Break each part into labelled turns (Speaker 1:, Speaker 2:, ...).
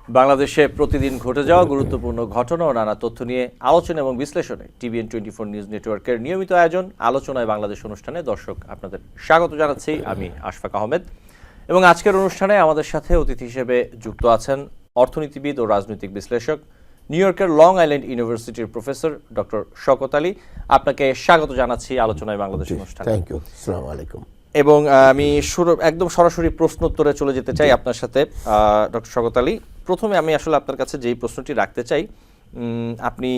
Speaker 1: বাংলাদেশে প্রতিদিন ঘটে যাওয়া গুরুত্বপূর্ণ ঘটনা ও নানা তথ্য নিয়ে আলোচনা এবং বিশ্লেষণে টিভিএন 24 নিউজ নেটওয়ার্কের নিয়মিত আয়োজন আলোচনায় বাংলাদেশ অনুষ্ঠানে দর্শক আপনাদের স্বাগত জানাচ্ছি। আমি আশফাক আহমেদ এবং আজকের অনুষ্ঠানে আমাদের সাথে অতিথি হিসেবে যুক্ত আছেন অর্থনীতিবিদ ও রাজনৈতিক বিশ্লেষক নিউ ইয়র্কের লং আইল্যান্ড ইউনিভার্সিটির প্রফেসর ডক্টর শওকত আলী। আপনাকে স্বাগত জানাচ্ছি আলোচনায় বাংলাদেশ অনুষ্ঠানে।
Speaker 2: Thank you. আসসালামু আলাইকুম।
Speaker 1: এবং আমি একদম সরাসরি প্রশ্নোত্তরে চলে যেতে চাই আপনার সাথে ডক্টর শওকত আলী। প্রথমে আমি আসলে আপনার কাছে যেই প্রশ্নটি রাখতে চাই, আপনি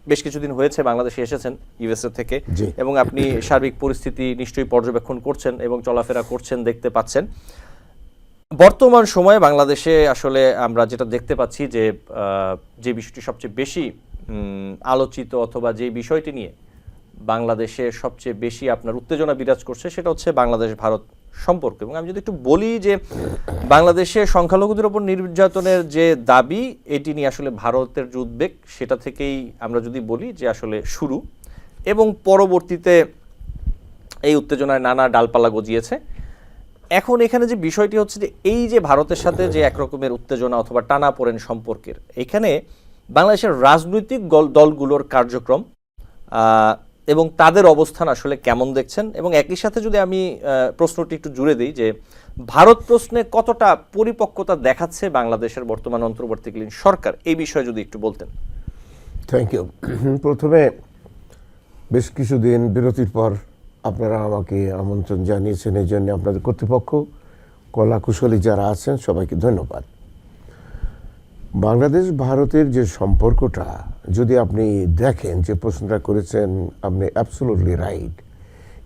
Speaker 1: বেশ কিছুদিন হয়েছে বাংলাদেশে এসেছেন ইউএসএ থেকে এবং আপনি সার্বিক পরিস্থিতি নিশ্চয়ই পর্যবেক্ষণ করছেন এবং চলাফেরা করছেন, দেখতে পাচ্ছেন। বর্তমান সময়ে বাংলাদেশে আসলে আমরা যেটা দেখতে পাচ্ছি যে বিষয়টি সবচেয়ে বেশি আলোচিত অথবা যে বিষয়টি নিয়ে বাংলাদেশে সবচেয়ে বেশি আপনার উত্তেজনা বিরাজ করছে সেটা হচ্ছে বাংলাদেশ ভারত সম্পর্ক। এবং আমি যদি একটু বলি যে বাংলাদেশে সংখ্যালঘুদের উপর নির্যাতনের যে দাবি, এটি নিয়ে আসলে ভারতের যে উদ্বেগ সেটা থেকেই আমরা যদি বলি যে আসলে শুরু, এবং পরবর্তীতে এই উত্তেজনায় নানা ডালপালা গজিয়েছে। এখন এখানে যে বিষয়টি হচ্ছে যে এই যে ভারতের সাথে যে একরকমের উত্তেজনা অথবা টানাপোড়েন সম্পর্কের, এখানে বাংলাদেশের রাজনৈতিক দলগুলোর কার্যক্রম এবং তাদের অবস্থান আসলে কেমন দেখছেন, এবং একই সাথে যদি আমি প্রশ্নটি একটু জুড়ে দিই যে ভারত প্রশ্নে কতটা পরিপক্কতা দেখাচ্ছে বাংলাদেশের বর্তমান অন্তর্বর্তীকালীন সরকার, এই বিষয়ে যদি একটু বলতেন।
Speaker 2: Thank you. প্রথমে বেশ কিছুদিন বিরতির পর আপনারা আমাকে আমন্ত্রণ জানিয়েছেন, এই জন্য আপনাদের কর্তৃপক্ষ, কলা কুশলী যারা আছেন সবাইকে ধন্যবাদ। বাংলাদেশ ভারতের যে সম্পর্কটা যদি আপনি দেখেন, যে প্রশ্নটা করেছেন আপনি অ্যাবসোলুটলি রাইট।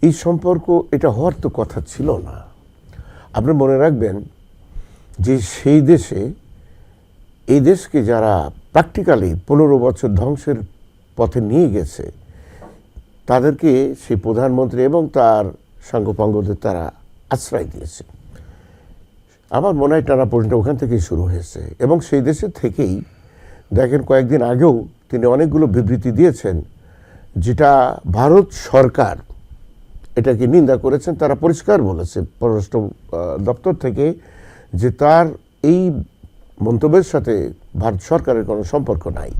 Speaker 2: এই সম্পর্ক এটা হওয়ার তো কথা ছিল না। আপনি মনে রাখবেন যে সেই দেশে এই দেশকে যারা প্র্যাকটিক্যালি 15 বছর ধ্বংসের পথে নিয়ে গেছে, তাদেরকে সেই প্রধানমন্ত্রী এবং তার সাঙ্গপাঙ্গদের তারা আশ্রয় দিয়েছে। আমার মনে হয় টানাপোড়েনটা ওখান থেকেই শুরু হয়েছে, এবং সেই দেশের থেকেই দেখেন কয়েকদিন আগেও তিনি অনেকগুলো বিবৃতি দিয়েছেন যেটা ভারত সরকার এটাকে নিন্দা করেছেন। তারা পরিষ্কার বলেছে পররাষ্ট্র দপ্তর থেকে যে তার এই মন্তব্যের সাথে ভারত সরকারের কোনো সম্পর্ক নাই।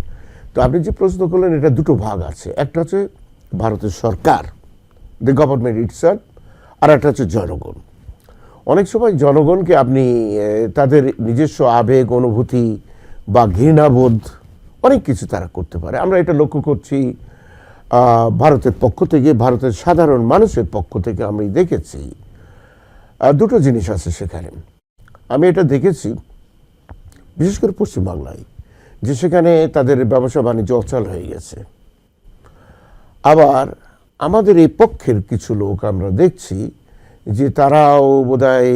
Speaker 2: তো আপনি যে প্রশ্ন করলেন, এটা দুটো ভাগ আছে। একটা হচ্ছে ভারতের সরকার, দ্য গভর্নমেন্ট ইটসেলফ, আর একটা হচ্ছে জনগণ। অনেক সময় জনগণকে আপনি তাদের নিজস্ব আবেগ, অনুভূতি বা ঘৃণাবোধ অনেক কিছু তারা করতে পারে। আমরা এটা লক্ষ্য করছি ভারতের পক্ষ থেকে, ভারতের সাধারণ মানুষের পক্ষ থেকে আমি দেখেছি। দুটো জিনিস আছে সেখানে। আমি এটা দেখেছি বিশেষ করে পশ্চিমবাংলায়, যে সেখানে তাদের ব্যবসা বাণিজ্য অচল হয়ে গেছে। আবার আমাদের এই পক্ষের কিছু লোক আমরা দেখছি যে তারাও বোধহয়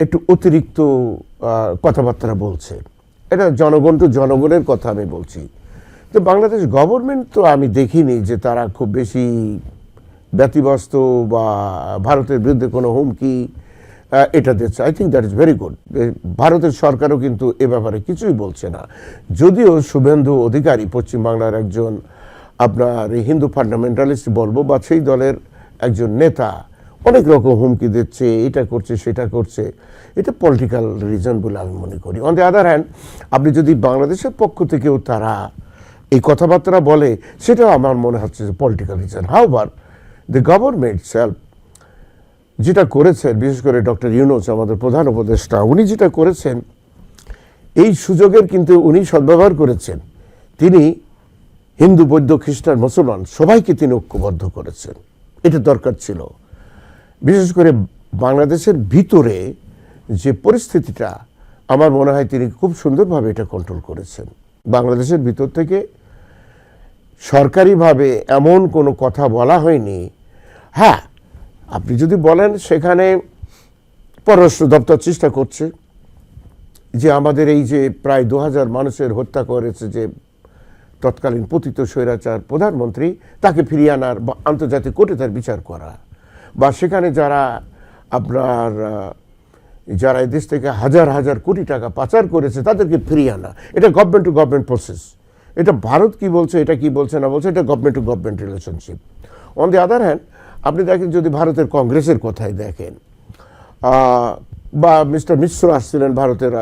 Speaker 2: একটু অতিরিক্ত কথাবার্তা বলছে। এটা জনগণ টু জনগণের কথা আমি বলছি। তো বাংলাদেশ গভর্নমেন্ট তো আমি দেখিনি যে তারা খুব বেশি ব্যতিব্যস্ত বা ভারতের বিরুদ্ধে কোনো হুমকি এটা দিচ্ছে। I think that is very good. ভারতের সরকারও কিন্তু এ ব্যাপারে কিছুই বলছে না। যদিও শুভেন্দু অধিকারী পশ্চিমবাংলার একজন আপনার হিন্দু ফান্ডামেন্টালিস্ট বলবো বা সেই দলের একজন নেতা, অনেক রকম হুমকি দিচ্ছে, এটা করছে সেটা করছে। এটা পলিটিক্যাল রিজন বলে আমি মনে করি। অন দ্য আদার হ্যান্ড, আপনি যদি বাংলাদেশের পক্ষ থেকেও তারা এই কথাবার্তা বলে, সেটাও আমার মনে হচ্ছে যে political reason. However the government self যেটা করেছেন, বিশেষ করে ডক্টর ইউনূস আমাদের প্রধান উপদেষ্টা, উনি যেটা করেছেন এই সুযোগের কিন্তু উনি সদ্ব্যবহার করেছেন। তিনি হিন্দু, বৌদ্ধ, খ্রিস্টান, মুসলমান সবাইকে তিনি ঐক্যবদ্ধ করেছেন। এটা দরকার ছিল। বিশেষ করে বাংলাদেশের ভিতরে যে পরিস্থিতিটা, আমার মনে হয় তিনি খুব সুন্দরভাবে এটা কন্ট্রোল করেছেন। বাংলাদেশের ভিতর থেকে সরকারিভাবে এমন কোনো কথা বলা হয়নি। হ্যাঁ, আপনি যদি বলেন সেখানে পররাষ্ট্র দপ্তর চেষ্টা করছে যে আমাদের এই যে প্রায় 2000 মানুষের হত্যা করেছে যে তৎকালীন পতিত স্বৈরাচার প্রধানমন্ত্রী, তাকে ফিরিয়ে আনার বা আন্তর্জাতিক কোর্টে তার বিচার করা, বা সেখানে যারা আপনার যারা এদেশ থেকে হাজার হাজার কোটি টাকা পাচার করেছে তাদেরকে ফিরিয়ে আনা। এটা গভর্নমেন্ট টু গভর্নমেন্ট প্রসেস। এটা ভারত কি বলছে, এটা কি বলছে না বলছে, এটা government to government relationship. On the other hand, আপনি দেখেন যদি ভারতের কংগ্রেসের কথাই দেখেন, বা মিস্টার মিশ্র আসছিলেন ভারতের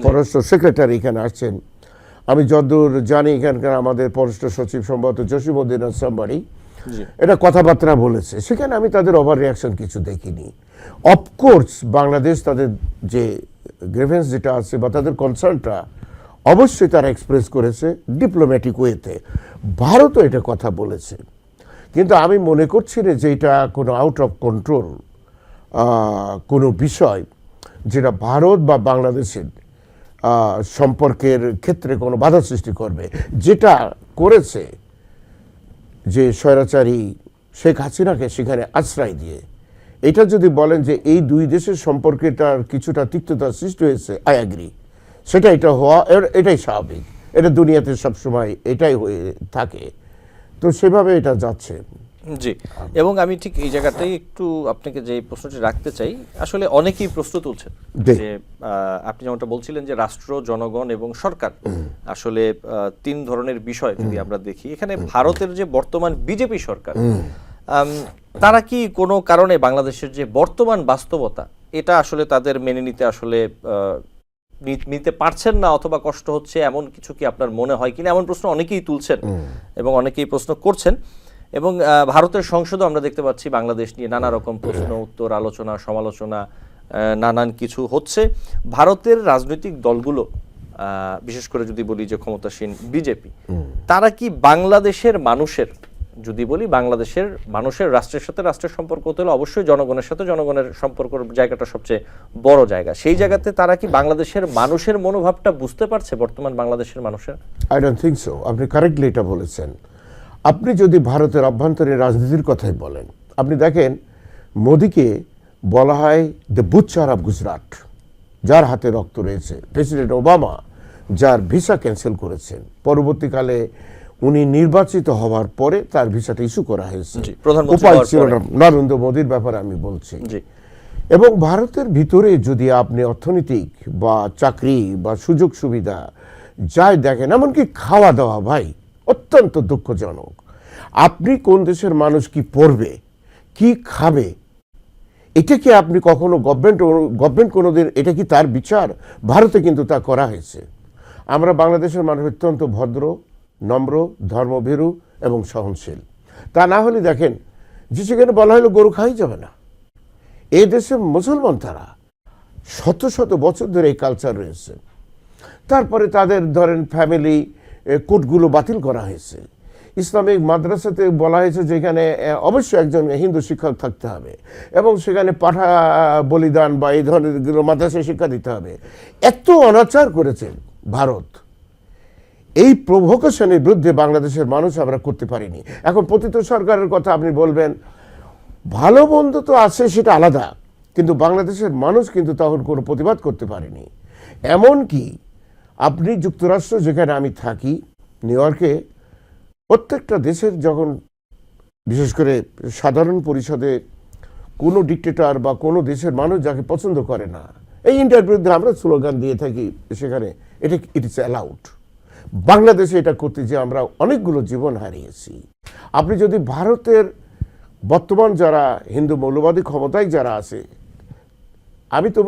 Speaker 2: পররাষ্ট্র সেক্রেটারি এখানে আসছেন, আমি যতদূর জানি এখানকার আমাদের পররাষ্ট্র সচিব সম্ভবত জসিমউদ্দিন সাম্বারি এটা কথাবার্তা বলেছে, সেখানে আমি তাদের ওভার রিয়াকশন কিছু দেখিনি। অফকোর্স বাংলাদেশ তাদের যে গ্রেভেন্স যেটা আছে বা তাদের কনসার্নটা অবশ্যই তারা এক্সপ্রেস করেছে ডিপ্লোম্যাটিক ওয়েতে, ভারতও এটা কথা বলেছে। কিন্তু আমি মনে করছি না যে এটা কোনো আউট অফ কন্ট্রোল কোনো বিষয় যেটা ভারত বা বাংলাদেশের সম্পর্কের ক্ষেত্রে কোনো বাধা সৃষ্টি করবে। যেটা করেছে যে স্বৈরাচারী শেখ হাসিনাকে সেখানে আশ্রয় দিয়ে, এটা যদি বলেন যে এই দুই দেশের সম্পর্কেটার কিছুটা তিক্ততা সৃষ্টি হয়েছে, আই অ্যাগ্রি, সেটা এটা হওয়া এটাই স্বাভাবিক, এটা দুনিয়াতে সবসময় এটাই হয়ে থাকে, তো সেভাবে এটা যাচ্ছে।
Speaker 1: জি, এবং আমি ঠিক এই জায়গাটাই একটু আপনাকে যে প্রশ্নটি রাখতে চাই, আসলে অনেকেই প্রশ্ন তুলছেন যে আপনি যেমনটা বলছিলেন যে রাষ্ট্র, জনগণ এবং সরকার, আসলে তিন ধরনের বিষয় যদি আমরা দেখি, এখানে ভারতের যে বর্তমান বিজেপি সরকার, তারা কি কোনো কারণে বাংলাদেশের যে বর্তমান বাস্তবতা এটা আসলে তাদের মেনে নিতে আসলে নিতে পারছেন না অথবা কষ্ট হচ্ছে, এমন কিছু কি আপনার মনে হয় কিনা? এমন প্রশ্ন অনেকেই তুলছেন এবং অনেকেই প্রশ্ন করছেন। এবং ভারতের সংসদও আমরা দেখতে পাচ্ছি বাংলাদেশ নিয়ে নানা রকম প্রশ্ন উত্তর, আলোচনা, সমালোচনা, নানান কিছু হচ্ছে। ভারতের রাজনৈতিক দলগুলো, বিশেষ করে যদি বলি যে ক্ষমতাসীন বিজেপি, তারা কি বাংলাদেশের মানুষের, যদি বলি বাংলাদেশের মানুষের রাষ্ট্রের সাথে রাষ্ট্রের সম্পর্ক হতে হলে অবশ্যই জনগণের সাথে জনগণের সম্পর্কের জায়গাটা সবচেয়ে বড় জায়গা, সেই জায়গাতে তারা কি বাংলাদেশের মানুষের মনোভাবটা বুঝতে পারছে বর্তমান বাংলাদেশের মানুষের?
Speaker 2: I don't think so. আপনি কারেক্টলি এটা বলেছেন। আপনি যদি ভারতের অভ্যন্তরীণ রাজনীতির কথাই বলেন, আপনি দেখেন মোদিকে বলা হয় দ্য বুচার অফ গুজরাট, যার হাতে রক্ত রয়েছে। প্রেসিডেন্ট ওবামা যার ভিসা ক্যান্সেল করেছেন, পরবর্তীকালে উনি নির্বাচিত হওয়ার পরে তার ভিসাটা ইস্যু করা হয়েছে, উপায় ছিল না। নরেন্দ্র মোদীর ব্যাপারে আমি বলছি। এবং ভারতের ভিতরে যদি আপনি অর্থনৈতিক বা চাকরি বা সুযোগ সুবিধা যাই দেখেন, এমনকি খাওয়া দাওয়া, ভাই অত্যন্ত দুঃখজনক। আপনি কোন দেশের মানুষ কি পড়বে, কি খাবে, এটা কি আপনি কখনো গভর্নমেন্ট কোনোদিন এটা কি তার বিচার? ভারতে কিন্তু তা করা হয়েছে। আমরা বাংলাদেশের মানুষ অত্যন্ত ভদ্র, নম্র, ধর্মভীরু এবং সহনশীল। তা না হলে দেখেন যে সেখানে বলা হলো গরু খাই যাবে না। এই দেশে মুসলমান তারা শত শত বছর ধরে এই কালচার রয়েছে। তারপরে তাদের ধরেন ফ্যামিলি কোডগুলো বাতিল করা হয়েছে। ইসলামিক মাদ্রাসাতে বলা হয়েছে যে এখানে অবশ্যই একজন হিন্দু শিক্ষক থাকতে হবে এবং সেখানে পাঠা বলিদান বা এই ধরনের মাদ্রাসায় শিক্ষা দিতে হবে। এত অনাচার করেছেন ভারত, এই প্রভোকেশনের বিরুদ্ধে বাংলাদেশের মানুষ আমরা করতে পারিনি। এখন পতিত সরকারের কথা আপনি বলবেন, ভালো মন্দ তো আছে সেটা আলাদা, কিন্তু বাংলাদেশের মানুষ কিন্তু তখন কোনো প্রতিবাদ করতে পারেনি। এমনকি আপনি যুক্তরাষ্ট্র, যেখানে আমি থাকি নিউ ইয়র্কে, প্রত্যেকটা দেশের যখন বিশেষ করে সাধারণ পরিষদে কোনো ডিক্টেটর বা কোনো দেশের মানুষ যাকে পছন্দ করে না, এই ইন্ডিয়ার বিরুদ্ধে আমরা স্লোগান দিয়ে থাকি, সেখানে এটা ইট ইজ অ্যালাউড। বাংলাদেশে এটা করতে যে আমরা অনেকগুলো জীবন হারিয়েছি। আপনি যদি ভারতের বর্তমান যারা হিন্দু মৌলবাদী ক্ষমতায় যারা আছে, আমি তো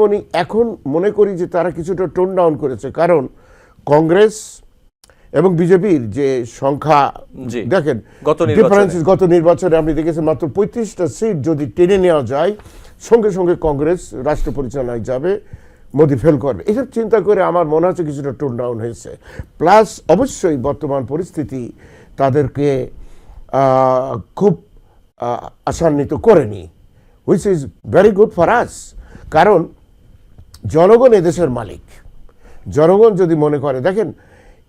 Speaker 2: এখন মনে করি যে তারা কিছুটা টোন ডাউন করেছে, কারণ কংগ্রেস এবং বিজেপির যে সংখ্যা দেখেন, গত নির্বাচনে আপনি দেখেছেন মাত্র 35টা সিট যদি টেনে নেওয়া যায়, সঙ্গে সঙ্গে কংগ্রেস রাষ্ট্র পরিচালনায় যাবে, মোদি ফেল করবে। এসব চিন্তা করে আমার মনে হচ্ছে কিছুটা টোন ডাউন হয়েছে। প্লাস অবশ্যই বর্তমান পরিস্থিতি তাদেরকে খুব আশান্বিত করেনি, which is very good for us. কারণ জনগণ এদেশের মালিক। জনগণ যদি মনে করে, দেখেন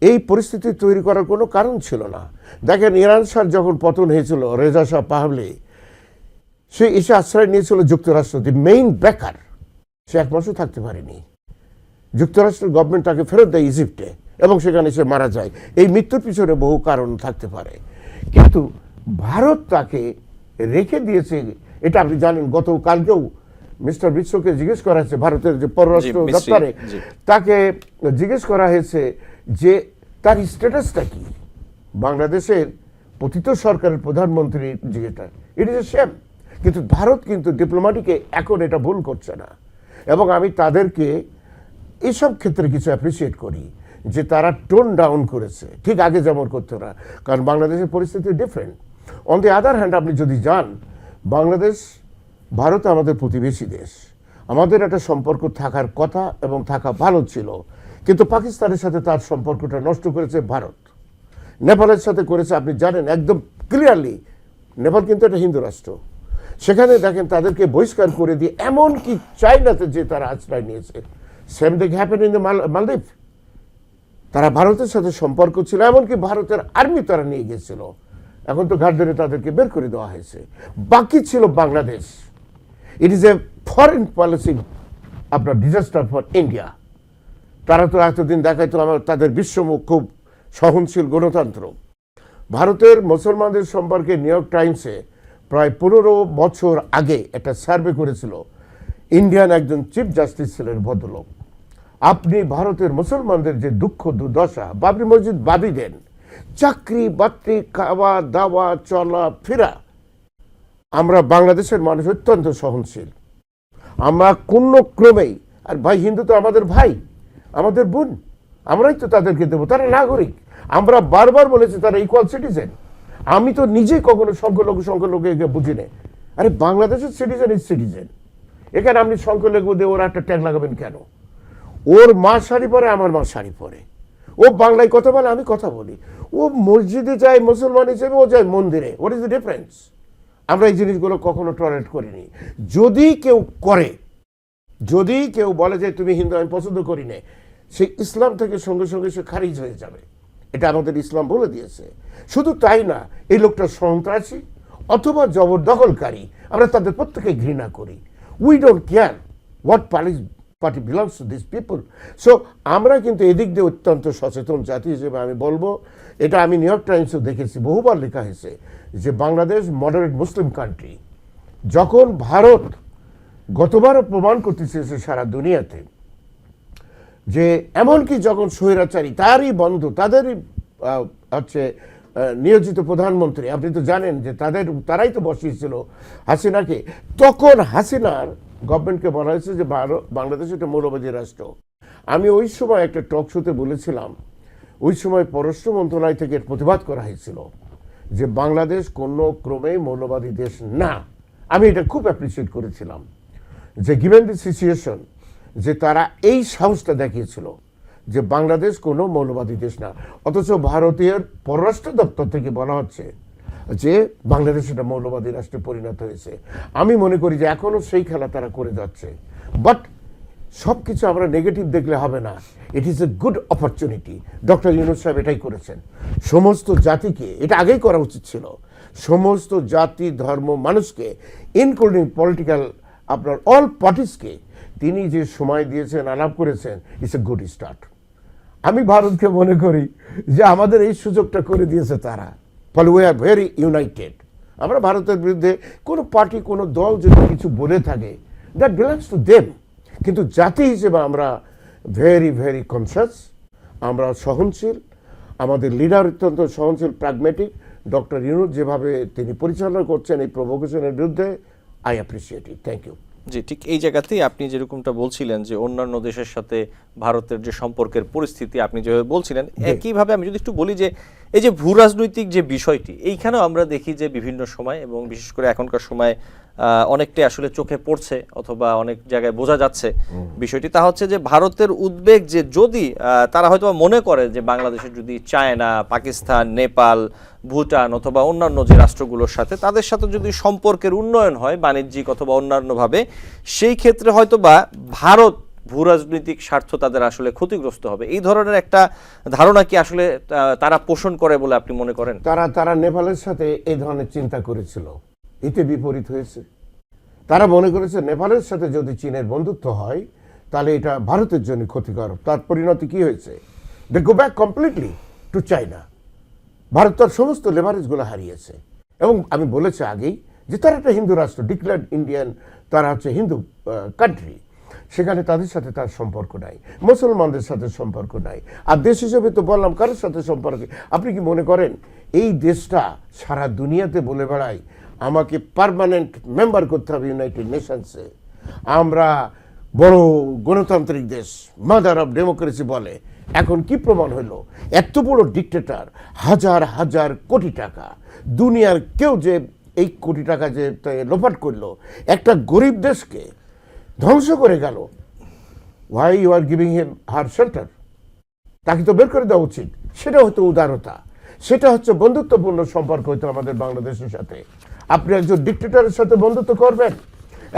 Speaker 2: এই পরিস্থিতি তৈরি করার কোনো কারণ ছিল না। দেখেন ইরান শাহ যখন পতন হয়েছিল, রেজা শাহ পাহলে, সে এসে আশ্রয় নিয়েছিল যুক্তরাষ্ট্র, দি মেইন ব্যাকার। সে এক মাসও থাকতে পারেনি, যুক্তরাষ্ট্রের গভর্নমেন্ট তাকে ফেরত দেয় ইজিপ্টে এবং সেখানে সে মারা যায়। এই মৃত্যুর পিছনে বহু কারণ থাকতে পারে, কিন্তু ভারত তাকে রেখে দিয়েছে। এটা আপনি জানেন, গতকালকেও মিস্টার বিশ্বকে জিজ্ঞেস করা হয়েছে, ভারতের যে পররাষ্ট্র দপ্তরে তাকে জিজ্ঞেস করা হয়েছে যে তার স্ট্যাটাসটা কি। বাংলাদেশের পতিত সরকারের প্রধানমন্ত্রী যেটা, ইট ইজ এ শেম। কিন্তু ভারত কিন্তু ডিপ্লোম্যাটিকে এখন এটা ভুল করছে না, এবং আমি তাদেরকে এইসব ক্ষেত্রে কিছু অ্যাপ্রিসিয়েট করি যে তারা টোন ডাউন করেছে, ঠিক আগে যেমন করতো না, কারণ বাংলাদেশের পরিস্থিতি different. On the other hand আপনি যদি যান, বাংলাদেশ ভারত আমাদের প্রতিবেশী দেশ, আমাদের একটা সম্পর্ক থাকার কথা এবং থাকা ভালো ছিল, কিন্তু পাকিস্তানের সাথে তার সম্পর্কটা নষ্ট করেছে ভারত। নেপালের সাথে করেছে, আপনি জানেন একদম ক্লিয়ারলি, নেপাল কিন্তু একটা হিন্দু রাষ্ট্র, সেখানে দেখেন তাদেরকে বহিষ্কার করে দিয়ে এমনকি চাইনাতে যে তারা আশ্রয় নিয়েছে। Same thing happen in the মালদ্বীপ। তারা ভারতের সাথে সম্পর্ক ছিল, এমনকি ভারতের আর্মি তারা নিয়ে গিয়েছিল, এখন তো ঘাট ধরে তাদেরকে বের করে দেওয়া হয়েছে। বাকি ছিল Bangladesh. It is a foreign policy আপনার ডিজাস্টার ফর ইন্ডিয়া। তারা তো এতদিন দেখাইতো আমার তাদের বিশ্বমুখ খুব সহনশীল গণতন্ত্র। ভারতের মুসলমানদের সম্পর্কে নিউ ইয়র্ক টাইমসে প্রায় 15 বছর আগে একটা সার্ভে করেছিল, ইন্ডিয়ান একজন চিফ জাস্টিস ছিলেন ভদ্রলোক। আপনি ভারতের মুসলমানদের যে দুঃখ দুর্দশা, বাবরি মসজিদ বাদি দেন, চাকরি বাকরি, খাওয়া দাওয়া, চলা ফেরা, আমরা বাংলাদেশের মানুষ অত্যন্ত সহনশীল। আমরা কোনো ক্রমেই, আর ভাই হিন্দু তো আমাদের ভাই, আমাদের বোন, আমরাই তো তাদেরকে দেবো, তারা নাগরিক। আমরা বারবার বলেছি তারা ইকুয়াল সিটিজেন। আমি তো নিজেই কখনো সংখ্যালঘু বুঝি না। আরে বাংলাদেশের সিটিজেন ইজ সিটিজেন। এখানে আপনি সংখ্যালঘু দিয়ে ওরা একটা ট্যাগ লাগাবেন কেন? ওর মা শাড়ি পরে, আমার মা শাড়ি পরে, ও বাংলায় কথা বলে, আমি কথা বলি, ও মসজিদে যায় মুসলমান হিসেবে, ও যায় মন্দিরে। What is the difference? আমরা এই জিনিসগুলো কখনো টলারেট করিনি। যদি কেউ করে, যদি কেউ বলে যে তুমি হিন্দু, আমি পছন্দ করি না, সে ইসলাম থেকে সঙ্গে সঙ্গে সে খারিজ হয়ে যাবে। এটা আমাদের ইসলাম বলে দিয়েছে। শুধু তাই না, এই লোকটা সন্ত্রাসী অথবা জবরদখলকারী, আমরা তাদের প্রত্যেকে ঘৃণা করি। We don't care what party belongs to this people. So আমরা কিন্তু এদিক দিয়ে অত্যন্ত সচেতন জাতি হিসেবে আমি বলবো, এটা আমি নিউ ইয়র্ক টাইমসেও দেখেছি, বহুবার লেখা হয়েছে যে বাংলাদেশ মডারেট মুসলিম কান্ট্রি। যখন ভারত গতবারও প্রমাণ করতে চেয়েছে সারা দুনিয়াতে যে এমনকি যখন স্বৈরাচারী তারই বন্ধু, তাদেরই হচ্ছে নিয়োজিত প্রধানমন্ত্রী, আপনি তো জানেন যে তারাই তো বসিয়েছিল হাসিনাকে, তখন হাসিনার গভর্নমেন্টকে বলা হয়েছে যে বাংলাদেশ একটা মৌলবাদী রাষ্ট্র। আমি ওই সময় একটা টক শোতে বলেছিলাম, ওই সময় পররাষ্ট্র মন্ত্রণালয় থেকে প্রতিবাদ করা হয়েছিল যে বাংলাদেশ কোনো ক্রমেই মৌলবাদী দেশ না। আমি এটা খুব অ্যাপ্রিসিয়েট করেছিলাম যে গিভেন দি সিচুয়েশন, যে তারা এই সাহসটা দেখিয়েছিল যে বাংলাদেশ কোনো মৌলবাদী দেশ না। অথচ ভারতীয় পররাষ্ট্র দপ্তর থেকে বলা হচ্ছে যে বাংলাদেশ একটা মৌলবাদী রাষ্ট্রে পরিণত হয়েছে। আমি মনে করি যে এখনও সেই খেলা তারা করে যাচ্ছে। বাট সব কিছু আমরা নেগেটিভ দেখলে হবে না। It is a good opportunity. Doctor Yunus সাহেব এটাই করেছেন। সমস্ত জাতিকে, এটা আগেই করা উচিত ছিল, সমস্ত জাতি ধর্ম মানুষকে, ইনক্লুডিং পলিটিক্যাল আপনার অল পার্টিসকে তিনি যে সময় দিয়েছেন, আলাপ করেছেন, ইটস এ গুড স্টার্ট। আমি ভারতকে মনে করি যে আমাদের এই সুযোগটা করে দিয়েছে তারা। ফলে উই আর ভেরি ইউনাইটেড। আমরা ভারতের বিরুদ্ধে কোনো পার্টি, কোনো দল যদি কিছু বলে থাকে, দ্যাট বিলংস টু দেম। কিন্তু জাতি হিসেবে আমরা ভেরি ভেরি কনসিয়াস, আমরা সহনশীল, আমাদের লিডার অত্যন্ত সহনশীল, প্র্যাগমেটিক। ডক্টর ইউনূস যেভাবে তিনি পরিচালনা করছেন এই প্রভোকেশনের বিরুদ্ধে, I appreciate it. Thank you.
Speaker 1: জি, ঠিক এই জায়গাতেই আপনি যেরকমটা বলছিলেন যে অন্যান্য দেশের সাথে ভারতের যে সম্পর্কের পরিস্থিতি আপনি যেভাবে বলছিলেন, একইভাবে আমি যদি একটু বলি যে এই যে ভূ রাজনৈতিক যে বিষয়টি, এইখানেও আমরা দেখি যে বিভিন্ন সময় এবং বিশেষ করে এখনকার সময় অনেকটাই আসলে চোখে পড়ছে অথবা অনেক জায়গায় বোঝা যাচ্ছে বিষয়টি। তা হচ্ছে যে ভারতের উদ্বেগ যে যদি তারা হয়তো মনে করে যে বাংলাদেশের যদি চায়না, পাকিস্তান, নেপাল, ভুটান অথবা অন্যান্য যে রাষ্ট্রগুলোর সাথে তাদের সাথে যদি সম্পর্কের উন্নয়ন হয় বাণিজ্যিক অথবা অন্যান্যভাবে, সেই ক্ষেত্রে হয়তো বা ভারত ভূ রাজনৈতিক স্বার্থ তাদের আসলে ক্ষতিগ্রস্ত হবে। এই ধরনের একটা ধারণা কি আসলে তারা পোষণ করে বলে আপনি মনে করেন?
Speaker 2: তারা নেপালের সাথে এই ধরনের চিন্তা করেছিল, এতে বিপরীত হয়েছে। তারা মনে করেছে নেপালের সাথে যদি চীনের বন্ধুত্ব হয় তাহলে এটা ভারতের জন্য ক্ষতিকর। তার পরিণতি কি হয়েছে? They go back completely to China. ভারত তার সমস্ত লেভারেজগুলো হারিয়েছে। এবং আমি বলেছি আগেই যে তারা একটা হিন্দু রাষ্ট্র, ডিক্লেয়ার্ড ইন্ডিয়ান, তারা হচ্ছে হিন্দু কান্ট্রি। সেখানে তাদের সাথে তার সম্পর্ক নাই, মুসলমানদের সাথে সম্পর্ক নাই। আর দেশ হিসেবে তো বললাম কারোর সাথে সম্পর্ক। আপনি কি মনে করেন এই দেশটা সারা দুনিয়াতে বলে বেড়ায় আমাকে পার্মানেন্ট মেম্বার করতে হবে ইউনাইটেড নেশনসে? আমরা বড় গণতান্ত্রিক দেশ, মাদার অফ ডেমোক্রেসি বলে। এখন কি প্রমাণ হলো? এত বড় ডিক্টেটর, হাজার হাজার কোটি টাকা, দুনিয়ার কেউ যে এই কোটি টাকা যে লোপাট করলো, একটা গরিব দেশকে ধ্বংস করে গেল। Why you are giving him her shelter? তাকে তো বের করে দেওয়া উচিত। সেটা হতো উদারতা, সেটা হচ্ছে বন্ধুত্বপূর্ণ সম্পর্ক হতো আমাদের বাংলাদেশের সাথে। আপনি একজন ডিক্টেটরের সাথে বন্ধুত্ব করবেন,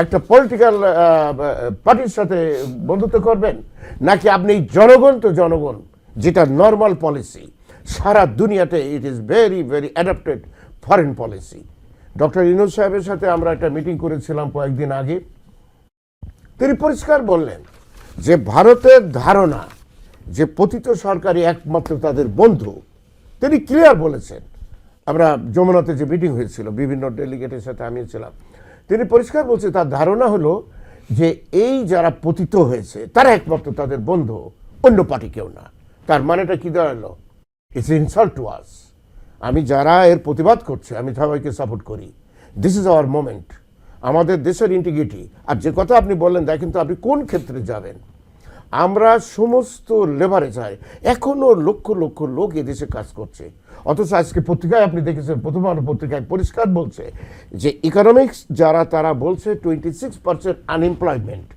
Speaker 2: একটা পলিটিক্যাল পার্টির সাথে বন্ধুত্ব করবেন, নাকি আপনি জনগণ তো জনগণ, যেটা নর্মাল পলিসি সারা দুনিয়াতে, it is very very adapted foreign policy. Doctor Yunus সাহেবের সাথে আমরা একটা মিটিং করেছিলাম কয়েকদিন আগে। তিনি পরিষ্কার বললেন যে ভারতের ধারণা যে পতিত সরকারই একমাত্র তাদের বন্ধু, তিনি ক্লিয়ার বলেছেন। আমরা যমুনাতে যে মিটিং হয়েছিল, বিভিন্ন ডেলিগেটের সাথে আমিও ছিলাম, তিনি পরিষ্কার বলছে তার ধারণা হলো যে এই যারা পতিত হয়েছে তারা একমাত্র তাদের বন্ধু, অন্য পার্টি কেউ না। তার মানেটা কি দাঁড়ালো? It's insult to us. আমি যারা এর প্রতিবাদ করছে আমি সবাইকে সাপোর্ট করি। দিস ইজ আওয়ার মোমেন্ট, আমাদের দেশের ইন্টিগ্রিটি। আর যে কথা আপনি বললেন, দেখেন তো আপনি কোন ক্ষেত্রে যাবেন। আমরা সমস্ত লেবারে যাই, এখনো লক্ষ লক্ষ লোক এদেশে কাজ করছে, অথচ আজকে পত্রিকায় আপনি দেখেছেন, প্রথম আলো পত্রিকায় পরিষ্কার বলছে যে ইকোনমিক্স যারা তারা বলছে 26% আনএমপ্লয়মেন্ট,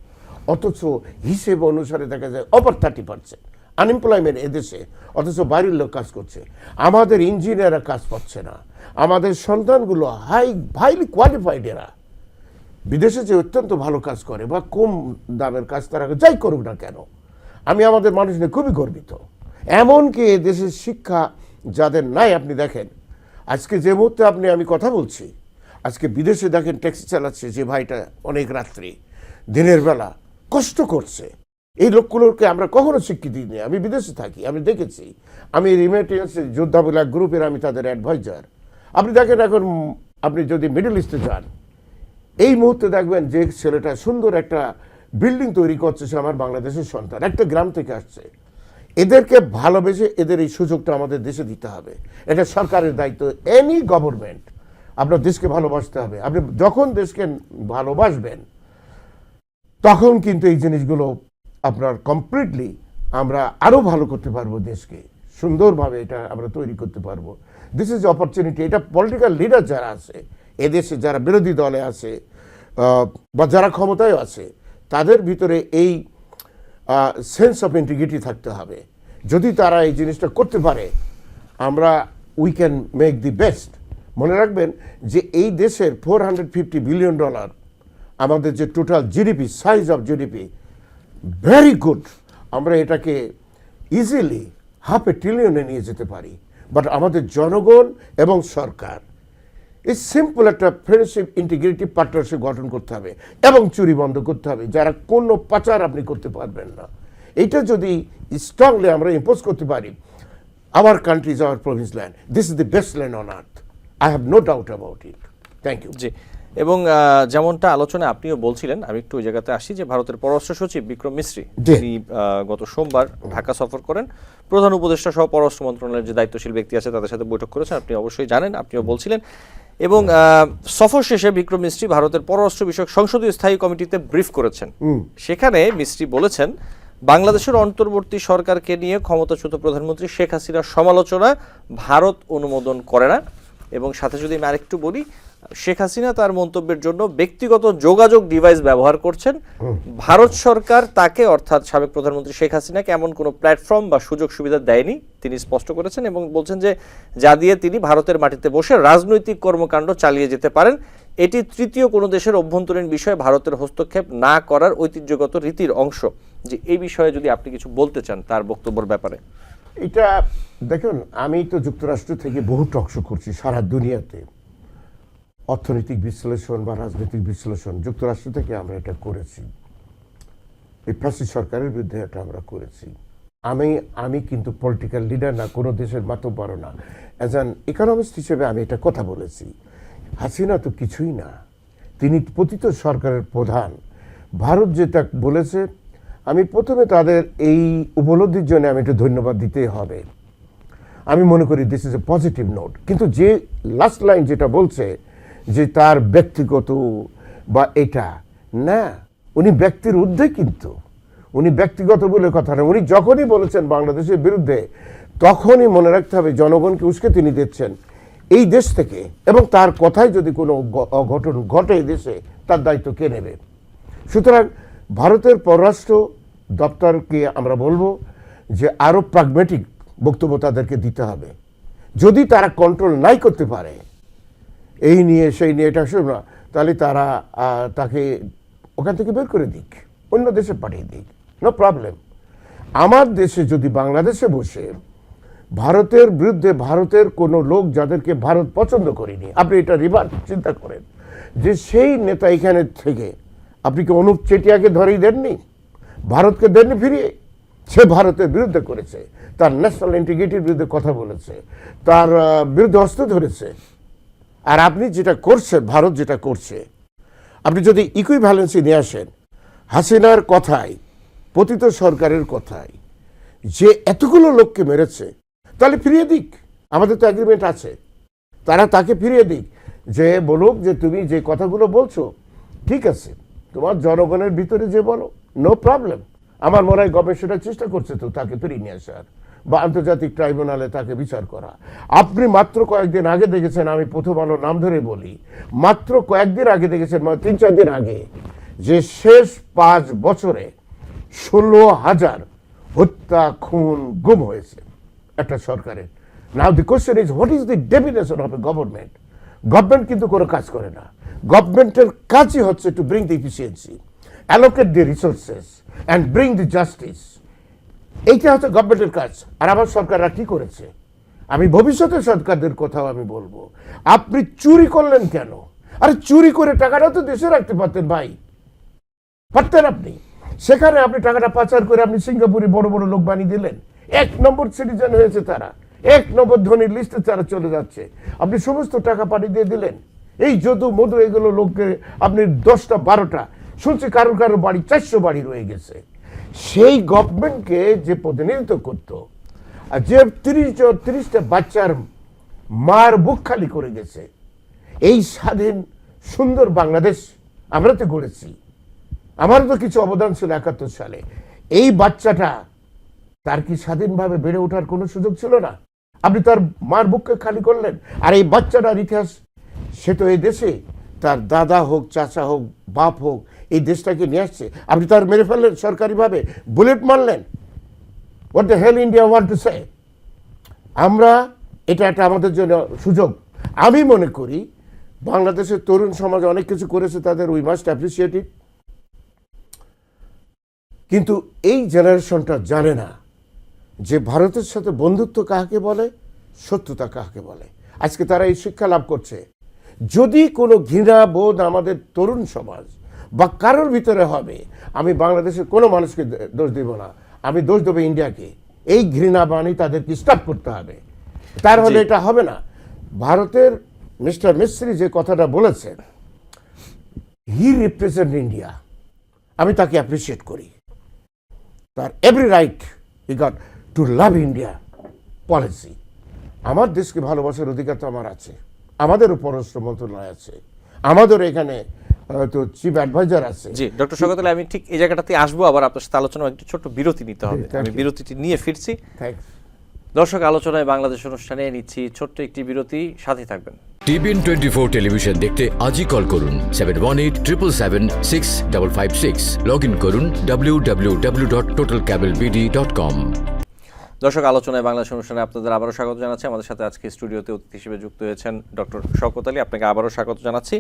Speaker 2: অথচ হিসেব অনুসারে দেখা যায় ওভার 30% আনএমপ্লয়মেন্ট এদেশে, অথচ বাইরের লোক কাজ করছে। আমাদের ইঞ্জিনিয়াররা কাজ পাচ্ছে না, আমাদের সন্তানগুলো হাইলি কোয়ালিফাইড, এরা বিদেশে যে অত্যন্ত ভালো কাজ করে বা কম দামের কাজ তারা যাই করুক না কেন, আমি আমাদের মানুষ নিয়ে খুবই গর্বিত। এমনকি দেশের শিক্ষা যাদের নাই, আপনি দেখেন আজকে যে মুহূর্তে আমি কথা বলছি, আজকে বিদেশে দেখেন ট্যাক্সি চালাচ্ছে যে ভাইটা, অনেক রাত্রি দিনের বেলা কষ্ট করছে। এই লোকগুলোকে আমরা কখনো স্বীকৃতি দিই। আমি বিদেশে থাকি, আমি দেখেছি, আমি রিমিটেন্স যোদ্ধা বলে গ্রুপের আমি তাদের অ্যাডভাইজার। আপনি দেখেন এখন আপনি যদি মিডল ইস্টে যান, এই মুহূর্তে দেখবেন যে ছেলেটা সুন্দর একটা বিল্ডিং তৈরি করছে, সে আমার বাংলাদেশের সন্তান, একটা গ্রাম থেকে আসছে। এদেরকে ভালোবেসে এদের এই সুযোগটা আমাদের দেশে দিতে হবে, এটা সরকারের দায়িত্ব। এনি গভর্নমেন্ট, আপনার দেশকে ভালোবাসতে হবে। আপনি যখন দেশকে ভালোবাসবেন তখন কিন্তু এই জিনিসগুলো আপনার কমপ্লিটলি আমরা আরও ভালো করতে পারবো, দেশকে সুন্দরভাবে এটা আমরা তৈরি করতে পারবো। This is opportunity. এটা পলিটিক্যাল লিডার যারা আছে এদেশে, যারা বিরোধী দলে আছে বা যারা ক্ষমতায় আছে, তাদের ভিতরে এই সেন্স অফ ইন্টিগ্রিটি থাকতে হবে। যদি তারা এই জিনিসটা করতে পারে, আমরা we can make the best. মনে রাখবেন যে এই দেশের $450 বিলিয়ন আমাদের যে total GDP, size of GDP, very good. আমরা এটাকে ইজিলি $500 ট্রিলিয়নে নিয়ে যেতে পারি। বাট আমাদের জনগণ এবং সরকার এই সিম্পল একটা ফ্রেন্ডশিপ, ইন্টিগ্রিটি, পার্টনারশিপ গঠন করতে হবে এবং চুরি বন্ধ করতে হবে, যারা কোনো পাচার আপনি করতে পারবেন না। এইটা যদি স্ট্রংলি আমরা ইম্পোজ করতে পারি, our country is our province land, this is the best land on earth, I have no doubt about it. Thank you.
Speaker 1: জি, এবং যেমনটা আলোচনায় আপনিও বলছিলেন, আমি একটু ওই জায়গাতে আসি যে ভারতের পররাষ্ট্র সচিব বিক্রম মিশ্রি তিনি গত সোমবার ঢাকা সফর করেন। প্রধান উপদেষ্টা সহ পররাষ্ট্র মন্ত্রণালয়ের যে দায়িত্বশীল ব্যক্তি আছে তাদের সাথে বৈঠক করেছেন, আপনি অবশ্যই জানেন, আপনিও বলছিলেন। এবং সফর শেষে বিক্রম মিশ্রি ভারতের পররাষ্ট্র বিষয়ক সংসদীয় স্থায়ী কমিটিতে ব্রিফ করেছেন। সেখানে মিশ্রি বলেছেন, বাংলাদেশের অন্তর্বর্তী সরকারকে নিয়ে ক্ষমতাচ্যুত প্রধানমন্ত্রী শেখ হাসিনার সমালোচনা ভারত অনুমোদন করে না। এবং সাথে যদি আমি আরেকটু বলি, শেখ হাসিনা তার মন্তব্যের জন্য ব্যক্তিগত যোগাযোগ ডিভাইস ব্যবহার করছেন। ভারত সরকার তাকে, অর্থাৎ সাবেক প্রধানমন্ত্রী শেখ হাসিনাকে এমন কোনো প্ল্যাটফর্ম বা সুযোগ সুবিধা দেয়নি, তিনি স্পষ্ট করেছেন। এবং বলছেন যে যা দিয়ে তিনি ভারতের মাটিতে বসে রাজনৈতিক কর্মকাণ্ড চালিয়ে যেতে পারেন, এটি তৃতীয় কোনো দেশের অভ্যন্তরীণ বিষয়ে ভারতের হস্তক্ষেপ না করার ঐতিহ্যগত রীতির অংশ। যে এই বিষয়ে যদি আপনি কিছু বলতে চান তার বক্তব্যের ব্যাপারে।
Speaker 2: এটা দেখুন, আমি তো যুক্তরাষ্ট্র থেকে বহু টকশো করছি সারা দুনিয়াতে, অর্থনৈতিক বিশ্লেষণ বা রাজনৈতিক বিশ্লেষণ যুক্তরাষ্ট্র থেকে আমরা এটা করেছি। এই ফ্যাসিস্ট সরকারের বিরুদ্ধে এটা আমরা করেছি। আমি কিন্তু পলিটিক্যাল লিডার না, কোনো দেশের মাতব্বর না। অ্যাজ অ্যান ইকোনমিস্ট হিসেবে আমি এটা কথা বলেছি। হাসিনা তো কিছুই না, তিনি পতিত সরকারের প্রধান। ভারত যেটা বলেছে, আমি প্রথমে তাদের এই উপলব্ধির জন্য আমি একটু ধন্যবাদ দিতেই হবে। আমি মনে করি this is a positive note. কিন্তু যে লাস্ট লাইন যেটা বলছে যে তার ব্যক্তিগত বা এটা না, উনি ব্যক্তির ঊর্ধ্বে, কিন্তু উনি ব্যক্তিগত বলে কথা না। উনি যখনই বলেছেন বাংলাদেশের বিরুদ্ধে, তখনই মনে রাখতে হবে জনগণকে উস্কে তিনি দিচ্ছেন এই দেশ থেকে, এবং তার কথায় যদি কোনো অঘটন ঘটে দেশে, তার দায়িত্ব কে নেবে? সুতরাং ভারতের পররাষ্ট্র দপ্তরকে আমরা বলবো যে আরো প্রাগমেটিক বক্তব্য তাদেরকে দিতে হবে। যদি তারা কন্ট্রোল নাই করতে পারে এই নিয়ে সেই নিয়ে, এটা শুনো না, তাহলে তারা তাকে ওখান থেকে বের করে দিক, অন্য দেশে পাঠিয়ে দিক, নো প্রবলেম। আমার দেশে যদি বাংলাদেশে বসে ভারতের বিরুদ্ধে ভারতের কোনো লোক যাদেরকে ভারত পছন্দ করেনি, আপনি এটা রিভার্স চিন্তা করেন যে সেই নেতা এখানে থেকে, আপনি কি অনুপ চেটিয়াকে ধরেই দেননি? ভারতকে দেননি ফিরিয়ে? সে ভারতের বিরুদ্ধে করেছে, তার ন্যাশনাল ইন্টিগ্রিটির বিরুদ্ধে কথা বলেছে, তার বিরুদ্ধে অস্ত্র ধরেছে। আর আপনি যেটা করছেন, ভারত যেটা করছে, আপনি যদি ইকুইভ্যালেন্সি নিয়ে আসেন, হাসিনার কথায়, পতিত সরকারের কথায় যে এতগুলো লোককে মেরেছে, তাহলে ফিরিয়ে দিক। আমাদের তো এগ্রিমেন্ট আছে, তারা তাকে ফিরিয়ে দিক, যে বলুক যে তুমি যে কথাগুলো বলছো ঠিক আছে, তোমার জনগণের ভিতরে যে বলো, নো প্রবলেম। আমার মনে হয় গবেষণা চেষ্টা করছে তো তাকে ফিরিয়ে নিয়ে আসার, বা আন্তর্জাতিক ট্রাইব্যুনালে তাকে বিচার করা। আপনি মাত্র কয়েকদিন আগে দেখেছেন, আমি প্রথম আলো নাম ধরে বলি, মাত্র কয়েকদিন আগে দেখেছেন, মানে 3-4 দিন আগে, যে শেষ 5 বছরে 16,000 হত্যা, খুন, গুম হয়েছে একটা সরকারের। Now the question is, what is the definition of a government? Government কিন্তু কোনো কাজ করে না। গভর্নমেন্টের কাজই হচ্ছে to bring the efficiency, allocate the resources and bring the justice. এইটা হচ্ছে গভর্নমেন্টের কাজ। আর আমার সরকাররা কি করেছে? আমি ভবিষ্যতের সরকারদের কথাও আমি বলবো, আপনি চুরি করলেন কেন? আরে চুরি করে টাকাটা তো দেশে রাখতে পারতেন ভাই, পারতেন আপনি। সেখানে আপনি টাকাটা পাচার করে আপনি সিঙ্গাপুরে বড় বড় লোক বানিয়ে দিলেন, 1 নম্বর সিটিজেন হয়েছে তারা, 1 নম্বর ধনীর লিস্টে তারা চলে যাচ্ছে, আপনি সমস্ত টাকা পাঠিয়ে দিয়ে দিলেন। এই যদু মধু এগুলো লোককে আপনি 10টা 12টা, শুনছি কারো কারো বাড়ি 400 বাড়ি রয়ে গেছে। সেই গভর্নমেন্টকে যে প্রতিনিধিত্ব করতো, আর যে 30টা বাচ্চার মার বুক খালি করে গেছে, এই স্বাধীন সুন্দর বাংলাদেশ আমরা তো গড়েছি, আমারও তো কিছু অবদান ছিল 71 সালে। এই বাচ্চাটা, তার কি স্বাধীনভাবে বেড়ে ওঠার কোনো সুযোগ ছিল না? আপনি তার মার বুককে খালি করলেন। আর এই বাচ্চাটার ইতিহাস, সে তো এই দেশে তার দাদা হোক, চাচা হোক, বাপ হোক, এই দেশটাকে নিয়ে আসছে, আপনি তার মেরে ফেললেন সরকারিভাবে, বুলেট মারলেন। What the hell India want to say? আমরা, এটা একটা আমাদের জন্য সুযোগ। আমি মনে করি বাংলাদেশের তরুণ সমাজ অনেক কিছু করেছে, তাদের উই মাস্ট অ্যাপ্রিসিয়েট ইট। কিন্তু এই জেনারেশনটা জানে না যে ভারতের সাথে বন্ধুত্ব কাকে বলে, শত্রুতা কাকে বলে। আজকে তারা এই শিক্ষা লাভ করছে। যদি কোনো ঘৃণা বোধ আমাদের তরুণ সমাজ বা কারোর ভিতরে হবে, আমি বাংলাদেশের কোনো মানুষকে দোষ দেব না, আমি দোষ দেবো ইন্ডিয়াকে। এই ঘৃণা বাণী তাদেরকে স্টপ করতে হবে, তার হলে এটা হবে না। ভারতের মিস্টার মিস্ত্রি যে কথাটা বলেছেন, হি রিপ্রেজেন্ট ইন্ডিয়া, আমি তাকে অ্যাপ্রিসিয়েট করি। তার every right he got to love India policy. আমার দেশকে ভালোবাসার অধিকার তো আমার আছে, আমাদেরও পররাষ্ট্র মন্ত্রণালয় আছে, আমাদের এখানে তো চিফ অ্যাডভাইজার আছে।
Speaker 1: জি ডক্টর শওকত আলী, আমি ঠিক এই জায়গাটাতে আসবো, আবার আপনার সাথে আলোচনা একটু ছোট্ট বিরতি নিতে হবে, আমি বিরতিটি নিয়ে ফিরছি। দর্শক, আলোচনায় বাংলাদেশ অনুষ্ঠানে নিচ্ছি ছোট্ট একটি বিরতি, সাথে থাকবেন।
Speaker 3: টিভিএন 24 টেলিভিশন দেখতে আজই কল করুন 7187776556। লগ ইন করুন www.totalcablebd.com।
Speaker 1: দর্শক, আলোচনায় বাংলাদেশ অনুষ্ঠানে আপনাদের আবারও স্বাগত জানাচ্ছি। আমাদের সাথে আজকে স্টুডিওতে অতিথি হিসেবে যুক্ত হয়েছেন ডক্টর শওকত আলী, আপনাকে আবারও স্বাগত জানাচ্ছি।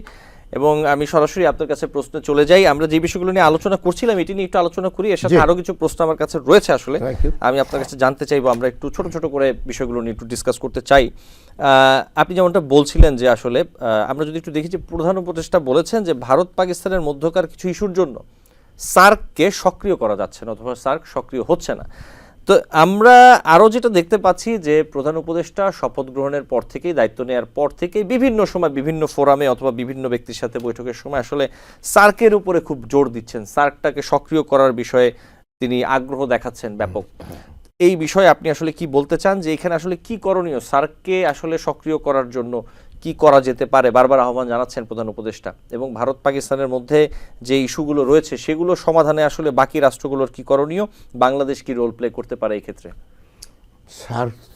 Speaker 1: এবং আমি সরাসরি আপনার কাছে প্রশ্নে চলে যাই। আমরা যে বিষয়গুলো নিয়ে আলোচনা করছিলাম এটি নিয়ে একটু আলোচনা করি, এর সাথে আরও কিছু প্রশ্ন আমার কাছে রয়েছে। আসলে আমি আপনার কাছে জানতে চাইবো, আমরা একটু ছোট ছোট করে বিষয়গুলো নিয়ে একটু ডিসকাস করতে চাই। আপনি যেমনটা বলছিলেন যে আসলে আমরা যদি একটু দেখি যে প্রধান উপদেষ্টা বলেছেন যে ভারত পাকিস্তানের মধ্যকার কিছু ইস্যুর জন্য সার্ককে সক্রিয় করা যাচ্ছে না, অথবা সার্ক সক্রিয় হচ্ছে না। তো আমরা আরও যেটা দেখতে পাচ্ছি যে প্রধান উপদেষ্টা শপথ গ্রহণের পর থেকেই, দায়িত্ব নেওয়ার পর থেকেই বিভিন্ন সময় বিভিন্ন ফোরামে অথবা বিভিন্ন ব্যক্তির সাথে বৈঠকের সময় আসলে সার্কের উপরে খুব জোর দিচ্ছেন, সার্কটাকে সক্রিয় করার বিষয়ে তিনি আগ্রহ দেখাচ্ছেন ব্যাপক। এই বিষয়ে আপনি আসলে কি বলতে চান, যে এখানে আসলে কি করণীয়, সার্ককে আসলে সক্রিয় করার জন্য কি করা যেতে পারে বারবার আহ্বান জানাচ্ছেন প্রধান উপদেষ্টা, এবং ভারত পাকিস্তানের মধ্যে যে ইস্যুগুলো রয়েছে সেগুলো সমাধানে আসলে বাকি রাষ্ট্রগুলোর কি করণীয়, বাংলাদেশ কি রোল প্লে করতে পারে এই ক্ষেত্রে?
Speaker 2: স্বার্থ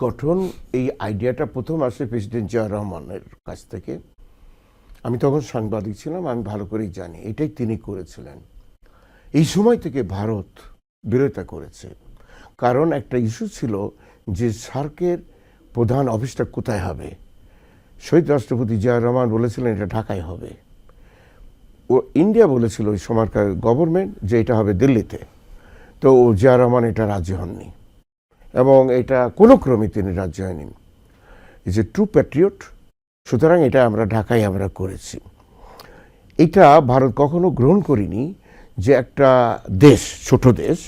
Speaker 2: গঠন এই আইডিয়াটা প্রথম আসে প্রেসিডেন্ট জিয়াউর রহমানের কাছ থেকে। আমি তখন সাংবাদিক ছিলাম, আমি ভালো করেই জানি এটাই তিনি করেছিলেন। এই সময় থেকে ভারত বিরোধিতা করেছে, কারণ একটা ইস্যু ছিল যে সার্কের প্রধান অফিসটা কোথায় হবে। শহীদ রাষ্ট্রপতি জিয়াউর রহমান বলেছিলেন এটা ঢাকায় হবে, ও ইন্ডিয়া বলেছিল ওই সময়কার গভর্নমেন্ট যে এটা হবে দিল্লিতে। তো জিয়াউর রহমান এটা রাজি হননি, এবং এটা কোনো ক্রমে তিনি রাজি হয়নি। ইজ এ ট্রু প্যাট্রিয়ট, সুতরাং এটা আমরা ঢাকায় আমরা করেছি। এটা ভারত কখনো গ্রহণ করিনি যে একটা দেশ, ছোট দেশ,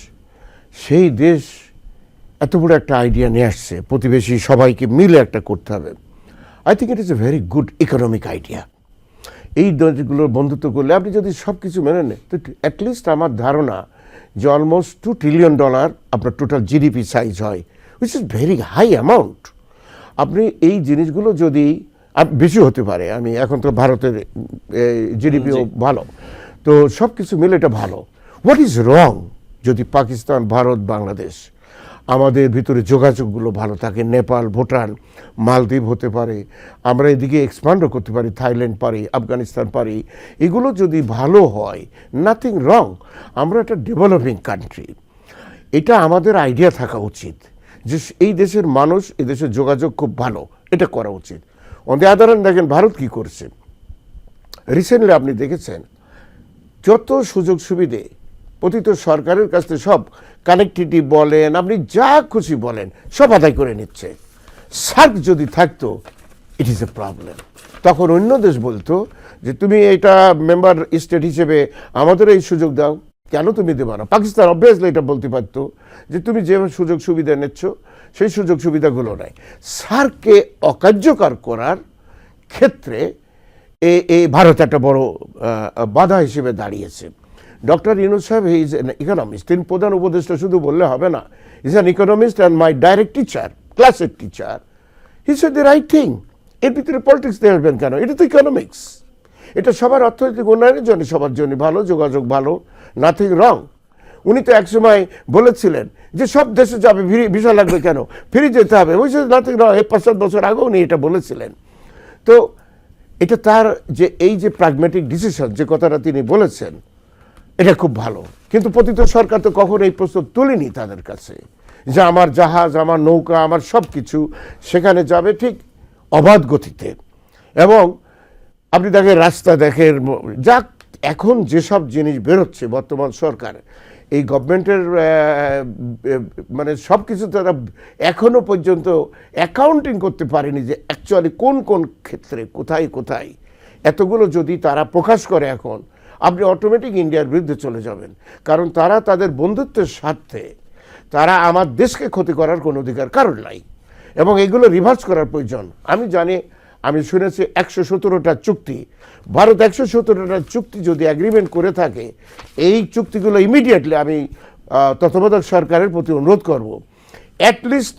Speaker 2: সেই দেশ এত বড় একটা আইডিয়া নিয়ে আসছে, প্রতিবেশী সবাইকে মিলে একটা করতে হবে। I think it is a very good economic idea. এই দেশগুলোর বন্ধুত্ব করলে আপনি যদি সব কিছু মেনে নেন, তো অ্যাটলিস্ট আমার ধারণা যে অলমোস্ট $2 ট্রিলিয়ন আপনার টোটাল জিডিপি সাইজ হয়, which is very high amount. আপনি এই জিনিসগুলো যদি বেশি হতে পারে, আমি এখন তো ভারতের জিডিপিও ভালো, তো সব কিছু মিলে এটা ভালো। হোয়াট ইজ রং যদি পাকিস্তান, ভারত, বাংলাদেশ আমাদের ভিতরে যোগাযোগগুলো ভালো থাকে, নেপাল, ভুটান, মালদ্বীপ হতে পারে, আমরা এদিকে এক্সপান্ডও করতে পারি, থাইল্যান্ড পারি, আফগানিস্তান পারি, এগুলো যদি ভালো হয়, নাথিং রং। আমরা একটা ডেভেলপিং কান্ট্রি, এটা আমাদের আইডিয়া থাকা উচিত যে এই দেশের মানুষ, এই দেশের যোগাযোগ খুব ভালো, এটা করা উচিত। অন দি আদার হ্যান্ড দেখেন ভারত কী করছে। রিসেন্টলি আপনি দেখেছেন যত সুযোগ সুবিধে প্রতিটি সরকারের কাছ থেকে সব কানেক্টিভিটি বলেন, আপনি যা খুশি বলেন, সব আদায় করে নিচ্ছে। সার্ক যদি থাকতো, ইট ইজ এ প্রবলেম। তখন অন্য দেশ বলতো যে তুমি এটা মেম্বার স্টেট হিসেবে আমাদের এই সুযোগ দাও, কেন তুমি দেবে না? পাকিস্তান অবভিয়াসলি এটা বলতে পারতো যে তুমি যে সুযোগ সুবিধা নিচ্ছ সেই সুযোগ সুবিধাগুলো নেই। সার্ককে অকার্যকর করার ক্ষেত্রে এই ভারত একটা বড় বাধা হিসেবে দাঁড়িয়েছে। ডক্টর ইউনূস সাহেব হি ইজ অ্যান ইকোনমিস্ট, তিনি প্রধান উপদেষ্টা শুধু বললে হবে না, is an economist and my direct teacher, ক্লাসের teacher. He said the right thing. এর ভিতরে পলিটিক্স দিয়ে আসবেন কেন? এটা তো ইকোনমিক্স, এটা সবার অর্থনৈতিক উন্নয়নের জন্য, সবার জন্য ভালো, যোগাযোগ ভালো, নাথিং রং। উনি তো একসময় বলেছিলেন যে সব দেশে যাবে, ভিসা লাগবে কেন, ফিরে যেতে হবে, ওই নাথিং রং। ৫-৭ বছর আগেও উনি এটা বলেছিলেন। তো এটা তার যে এই যে প্র্যাগম্যাটিক ডিসিশন যে কথাটা তিনি বলেছেন, এটা খুব ভালো। কিন্তু পতিত সরকার তো কখনো এই প্রশ্ন তুলেনি তাদের কাছে যে আমার জাহাজ, আমার নৌকা, আমার সব কিছু সেখানে যাবে ঠিক অবাধ গতিতে। এবং আপনি দেখেন রাস্তা দেখেন, যা এখন যেসব জিনিস বেরোচ্ছে বর্তমান সরকার, এই গভর্নমেন্টের মানে সব কিছু তারা এখনো পর্যন্ত অ্যাকাউন্টিং করতে পারেনি যে অ্যাকচুয়ালি কোন কোন ক্ষেত্রে কোথায় কোথায়। এতগুলো যদি তারা প্রকাশ করে এখন, আপনি অটোমেটিক ইন্ডিয়ার বিরুদ্ধে চলে যাবেন, কারণ তারা তাদের বন্ধুত্বের স্বার্থে তারা আমার দেশকে ক্ষতি করার কোনো অধিকার কারণ নাই, এবং এগুলো রিভার্স করার প্রয়োজন। আমি জানি, আমি শুনেছি ১১৭টা চুক্তি, ভারত ১১৭টা চুক্তি যদি অ্যাগ্রিমেন্ট করে থাকে, এই চুক্তিগুলো ইমিডিয়েটলি আমি তত্ত্বাবধায়ক সরকারের প্রতি অনুরোধ করব, অ্যাটলিস্ট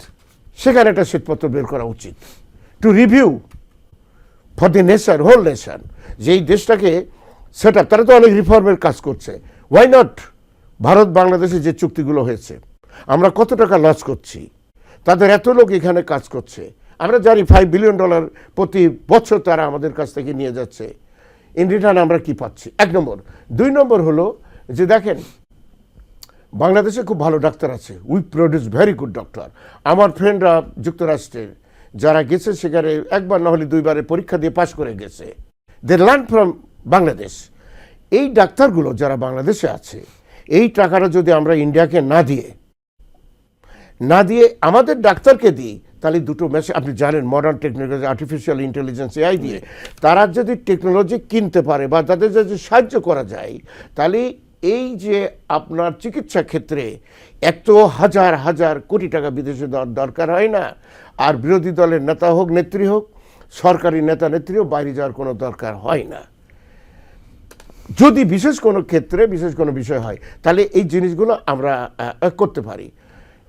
Speaker 2: সেখানে একটা শ্বেতপত্র বের করা উচিত, to review for the nation, whole nation, যে এই দেশটাকে সেট আপ। তারা তো অনেক রিফর্মের কাজ করছে, ওয়াই নট? ভারত বাংলাদেশে যে চুক্তিগুলো হয়েছে, আমরা কত টাকা লস করছি, তাদের এত লোক এখানে কাজ করছে, আমরা জানি $5 বিলিয়ন প্রতি বছর তারা আমাদের কাছ থেকে নিয়ে যাচ্ছে। ইন রিটার্ন আমরা কি পাচ্ছি? ১ নম্বর। ২ নম্বর হলো যে দেখেন বাংলাদেশে খুব ভালো ডাক্তার আছে, we produce very good doctor. আমার ফ্রেন্ডরা যুক্তরাষ্ট্রের যারা গেছে সেখানে একবার না হলে 2বারে পরীক্ষা দিয়ে পাশ করে গেছে, দে লার্ন ফ্রম বাংলাদেশ। এই ডাক্তারগুলো যারা বাংলাদেশে আছে, এই টাকাটা যদি আমরা ইন্ডিয়াকে না দিয়ে আমাদের ডাক্তারকে দিই, তাহলে দুটো মেশিন, আপনি জানেন modern technology, artificial intelligence, AI দিয়ে তারা যদি টেকনোলজি কিনতে পারে বা তাদের যদি সাহায্য করা যায়, তাহলে এই যে আপনার চিকিৎসা ক্ষেত্রে এত হাজার হাজার কোটি টাকা বিদেশে দেওয়ার দরকার হয় না। আর বিরোধী দলের নেতা হোক, নেত্রী হোক, সরকারি নেতা নেত্রী হোক, বাইরে যাওয়ার কোনো দরকার হয় না। যদি বিশেষ কোনো ক্ষেত্রে বিশেষ কোনো বিষয় হয়, তাহলে এই জিনিসগুলো আমরা করতে পারি।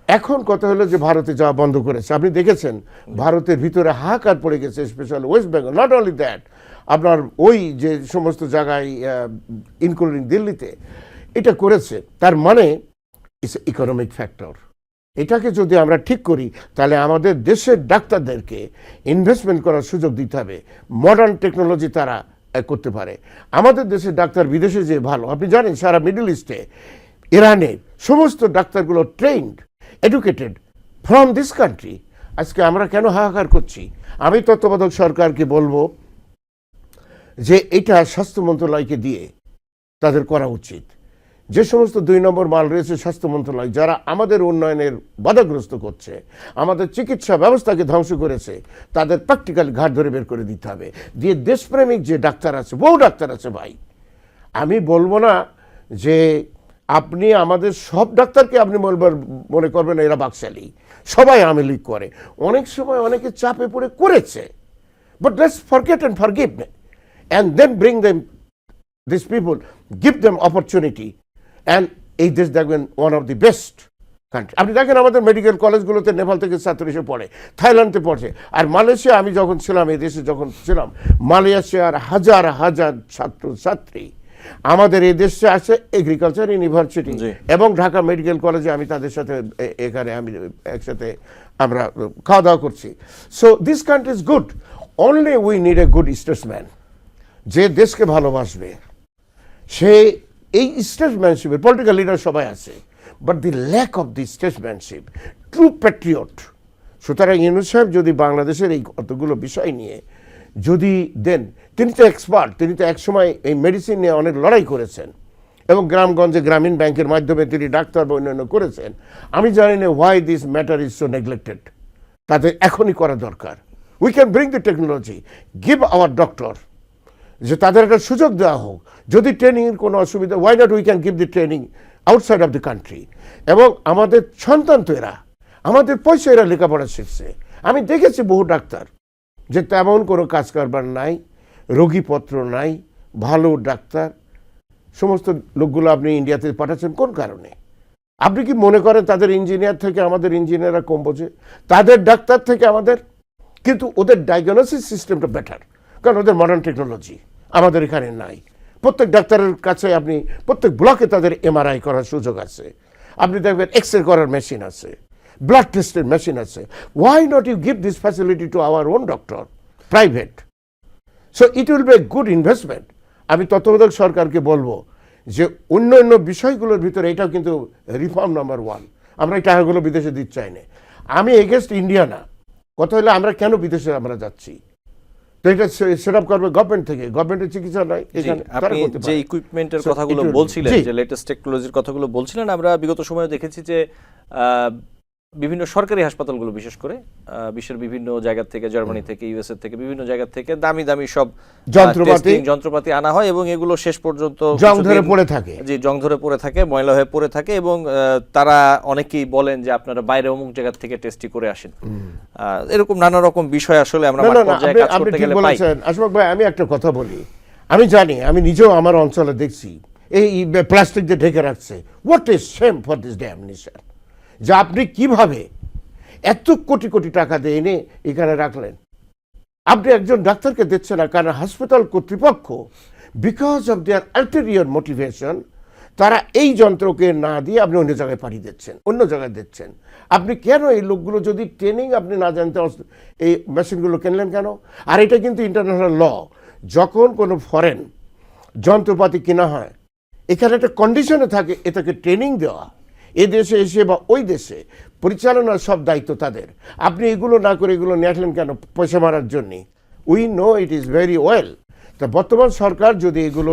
Speaker 2: এখন কথা হলো যে ভারতে যাওয়া বন্ধ করেছে। আপনি দেখেছেন ভারতের ভিতরে হাহাকার পড়ে গেছে, special West Bengal. Not only that, আপনার ওই যে সমস্ত জায়গায় ইনক্লুডিং দিল্লিতে এটা করেছে, তার মানে ইটস ইকোনমিক ফ্যাক্টর। এটাকে যদি আমরা ঠিক করি তাহলে আমাদের দেশের ডাক্তারদেরকে ইনভেস্টমেন্ট করার সুযোগ দিতে হবে। মডার্ন টেকনোলজি তারা করতে পারে। আমাদের দেশের ডাক্তার বিদেশে যে ভালো, আপনি জানেন সারা মিডল ইস্টে, ইরানে সমস্ত ডাক্তারগুলো trained, educated from this country. আজকে আমরা কেন হাহাকার করছি? আমি তত্ত্বাবধায়ক সরকারকে বলবো যে এটা স্বাস্থ্য মন্ত্রণালয়কে দিয়ে তাদের করা উচিত। যে সমস্ত 2 নম্বর মাল রয়েছে স্বাস্থ্য মন্ত্রণালয়, যারা আমাদের উন্নয়নের বাধাগ্রস্ত করছে, আমাদের চিকিৎসা ব্যবস্থাকে ধ্বংস করেছে, তাদের প্র্যাকটিক্যাল ঘাট ধরে বের করে দিতে হবে। দিয়ে দেশপ্রেমিক যে ডাক্তার আছে, বহু ডাক্তার আছে ভাই, আমি বলবো না যে আপনি আমাদের সব ডাক্তারকে আপনি মনে করবেন এরা বাকশালী, সবাই আওয়ামী লীগ করে। অনেক সময় অনেকে চাপে পড়ে করেছে, but let's forget and forgive and then bring them this people, give them opportunity. And এই দেশ দেখবেন one of the best country. আপনি দেখেন আমাদের মেডিকেল কলেজগুলোতে নেপাল থেকে ছাত্র এসে পড়ে, থাইল্যান্ডে পড়ছে। আর মালয়েশিয়া, আমি যখন ছিলাম এই দেশে, যখন ছিলাম মালয়েশিয়ার হাজার হাজার ছাত্রছাত্রী আমাদের এই দেশে আসে এগ্রিকালচার ইউনিভার্সিটি এবং ঢাকা মেডিকেল কলেজে। আমি তাদের সাথে এখানে আমি একসাথে আমরা খাওয়া দাওয়া করছি। So this country is good, only we need a good Statesman, যে দেশকে ভালোবাসবে। সে এই স্টেটসম্যানশিপের পলিটিক্যাল লিডার সবাই আছে, but the lack of the statesmanship, true patriot. সুতরাং ইউনূস সাহেব যদি বাংলাদেশের এই কতগুলো বিষয় নিয়ে যদি দেন, তিনি তো এক্সপার্ট, তিনি তো একসময় এই মেডিসিন নিয়ে অনেক লড়াই করেছেন এবং গ্রামগঞ্জে গ্রামীণ ব্যাংকের মাধ্যমে তিনি ডাক্তার বা অন্যান্য করেছেন। আমি জানি না why this matter is so neglected. তাদের এখনই করা দরকার। We can bring the technology, give hour doctor, যে তাদের একটা সুযোগ দেওয়া হোক। যদি ট্রেনিংয়ের কোনো অসুবিধা, why not we can give the training outside of the country. এবং আমাদের সন্তান তো এরা, আমাদের পয়সা এরা লেখাপড়া শিখছে। আমি দেখেছি বহু ডাক্তার যে তেমন কোনো কাজ কারবার নাই, রোগীপত্র নাই, ভালো ডাক্তার। সমস্ত লোকগুলো আপনি ইন্ডিয়াতে পাঠাচ্ছেন কোন কারণে? আপনি কি মনে করেন তাদের ইঞ্জিনিয়ার থেকে আমাদের ইঞ্জিনিয়াররা কম বোঝে? তাদের ডাক্তার থেকে আমাদের, কিন্তু ওদের ডায়াগনোসিস সিস্টেমটা বেটার, কারণ ওদের মডার্ন টেকনোলজি আমাদের এখানে নাই। প্রত্যেক ডাক্তারের কাছে আপনি প্রত্যেক ব্লকে তাদের এমআরআই করার সুযোগ আছে। আপনি দেখবেন এক্স-রে করার মেশিন আছে, ব্লাড টেস্টের মেশিন আছে। Why not you give this facility to our own doctor, private? So it will be a good investment. আমি তত্ত্বাবধায়ক সরকারকে বলবো যে অন্য বিষয়গুলোর ভিতরে এটাও কিন্তু রিফর্ম নাম্বার 1। আমরা এই টাকাগুলো বিদেশে দিতে চাই না। আমি এগেনস্ট ইন্ডিয়া না, কথা হলে আমরা কেন বিদেশে আমরা যাচ্ছি? তো এটা সেট আপ করবে গভর্নমেন্ট থেকে, গভর্নমেন্টের চিকিৎসা নাই এখানে।
Speaker 1: আপনি যে ইকুইপমেন্টের কথাগুলো বলছিলেন, যে লেটেস্ট টেকনোলজির কথাগুলো বলছিলেন, আমরা বিগত সময়ে দেখেছি যে বিভিন্ন সরকারি হাসপাতালগুলো, বিশেষ করে বিশ্বের বিভিন্ন জায়গা থেকে, জার্মানি থেকে, ইউএসএ থেকে, বিভিন্ন জায়গা থেকে দামি দামি সব যন্ত্রপাতি আনা হয় এবং এগুলো শেষ পর্যন্ত
Speaker 2: জং ধরে পড়ে থাকে।
Speaker 1: জি, জং ধরে পড়ে থাকে, ময়লা হয়ে পড়ে থাকে এবং তারা অনেকেই বলেন যে আপনারা বাইরে অমুক জায়গা থেকে টেস্টি করে আসেন। এরকম নানা রকম বিষয় আসলে আমরা মাঠ পর্যায়ে কাজ করতে গেলে পাই।
Speaker 2: আশফাক ভাই, আমি একটা কথা বলি, আমি জানি, আমি নিজেও আমার অঞ্চলে দেখছি এই প্লাস্টিক দিয়ে ঢেকে রাখছে। What is shame for this damn nation, যে আপনি কিভাবে এত কোটি কোটি টাকা দিয়ে এনে এখানে রাখলেন? আপনি একজন ডাক্তারকে দিচ্ছেন না, কারণ হাসপাতাল কর্তৃপক্ষ বিকজ অফ দেয়ার আলটেরিয়র মোটিভেশন তারা এই যন্ত্রকে না দিয়ে আপনি অন্য জায়গায় পাঠিয়ে দিচ্ছেন, অন্য জায়গায় দিচ্ছেন। আপনি কেন এই লোকগুলো যদি ট্রেনিং আপনি না জানতে এই মেশিনগুলো কিনলেন কেন? আর এটা কিন্তু ইন্টারন্যাশনাল ল, যখন কোনো ফরেন যন্ত্রপাতি কেনা হয় এখানে একটা কন্ডিশনে থাকে এটাকে ট্রেনিং দেওয়া, এ দেশে এসে বা ওই দেশে পরিচালনার সব দায়িত্ব তাদের। আপনি এগুলো না করে এগুলো নিয়ে আসলেন কেন? পয়সা মারার জন্যে। We know it is very well. তা বর্তমান সরকার যদি এগুলো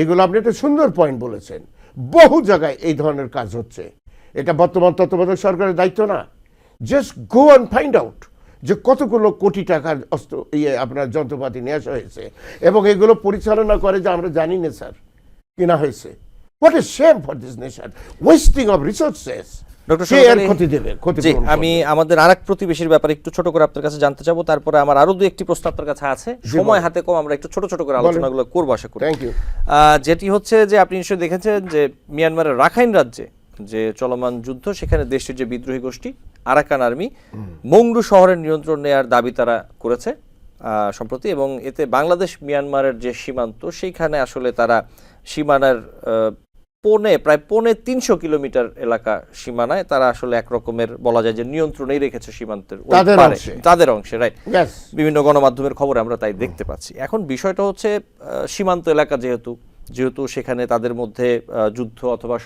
Speaker 2: এগুলো আপনি একটা সুন্দর পয়েন্ট বলেছেন, বহু জায়গায় এই ধরনের কাজ হচ্ছে। এটা বর্তমান তত্ত্বাবধায়ক সরকারের দায়িত্ব না? Just go and find out যে কতগুলো কোটি টাকার আপনার যন্ত্রপাতি নিয়ে আসা হয়েছে এবং এগুলো পরিচালনা করে যে আমরা জানি না স্যার কিনা হয়েছে। What a shame for this nation, wasting of resources.
Speaker 1: আমি আমাদের আরেক প্রতিবেশীর ব্যাপারে একটু ছোট করে আপনার কাছে জানতে চাবো, তারপরে আমার আরো দু একটি প্রশ্ন আপনার কাছে আছে। সময় হাতে কম, আমরা একটু ছোট ছোট করে আলোচনাগুলো করবো আশা করি।
Speaker 2: Thank you.
Speaker 1: যেটি হচ্ছে যে আপনি নিশ্চয়ই দেখেছেন যে মিয়ানমারের রাখাইন রাজ্যে যে চলমান যুদ্ধ, সেখানে দেশটির যে বিদ্রোহী গোষ্ঠী আরাকান আর্মি মংডু শহরের নিয়ন্ত্রণ নেয়ার দাবি তারা করেছে সম্প্রতি, এবং এতে বাংলাদেশ মিয়ানমারের যে সীমান্ত সেইখানে আসলে তারা সীমানার প্রায় 350 কিলোমিটার এলাকা সীমানায় তারা আসলে একরকমের বলা যায় যে নিয়ন্ত্রণেই রেখেছে সীমান্তের তাদের অংশে, রাইট? বিভিন্ন গণমাধ্যমের খবরে আমরা তাই দেখতে পাচ্ছি। এখন বিষয়টা হচ্ছে সীমান্ত এলাকা যেহেতু সেখানে তাদের মধ্যে যুদ্ধ অথবা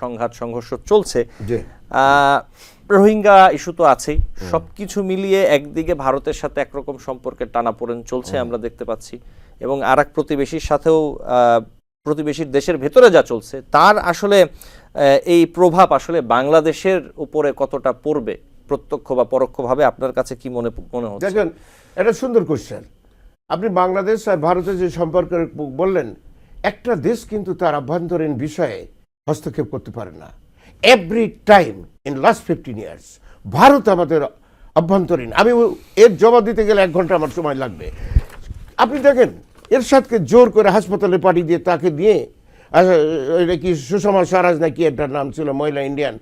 Speaker 1: সংঘর্ষ চলছে, রোহিঙ্গা ইস্যু তো আছেই, সবকিছু মিলিয়ে একদিকে ভারতের সাথে একরকম সম্পর্কের টানাপোড়েন চলছে আমরা দেখতে পাচ্ছি, এবং আর এক প্রতিবেশীর সাথেও প্রতিবেশীর দেশের ভেতরে যা চলছে তার আসলে এই প্রভাব আসলে বাংলাদেশের উপরে কতটা পড়বে প্রত্যক্ষ বা পরোক্ষভাবে, আপনার কাছে কি মনে হচ্ছে?
Speaker 2: দেখেন, এটা সুন্দর কোশ্চেন। আপনি বাংলাদেশ আর ভারতের যে সম্পর্ক বললেন, একটা দেশ কিন্তু তার আভ্যন্তরীণ বিষয়ে হস্তক্ষেপ করতে পারে না। Every time in last 15 years Bharat আমাদের অভ্যন্তরীণ, আমি এর জবাব দিতে গেলে 1 ঘন্টা আমার সময় লাগবে। আপনি দেখেন, এরশাদকে জোর করে হাসপাতালে পাঠিয়ে দিয়ে তাকে দিয়ে এটা কি সুষমা স্বরাজ নাকি এটার নাম ছিল, মহিলা ইন্ডিয়ান,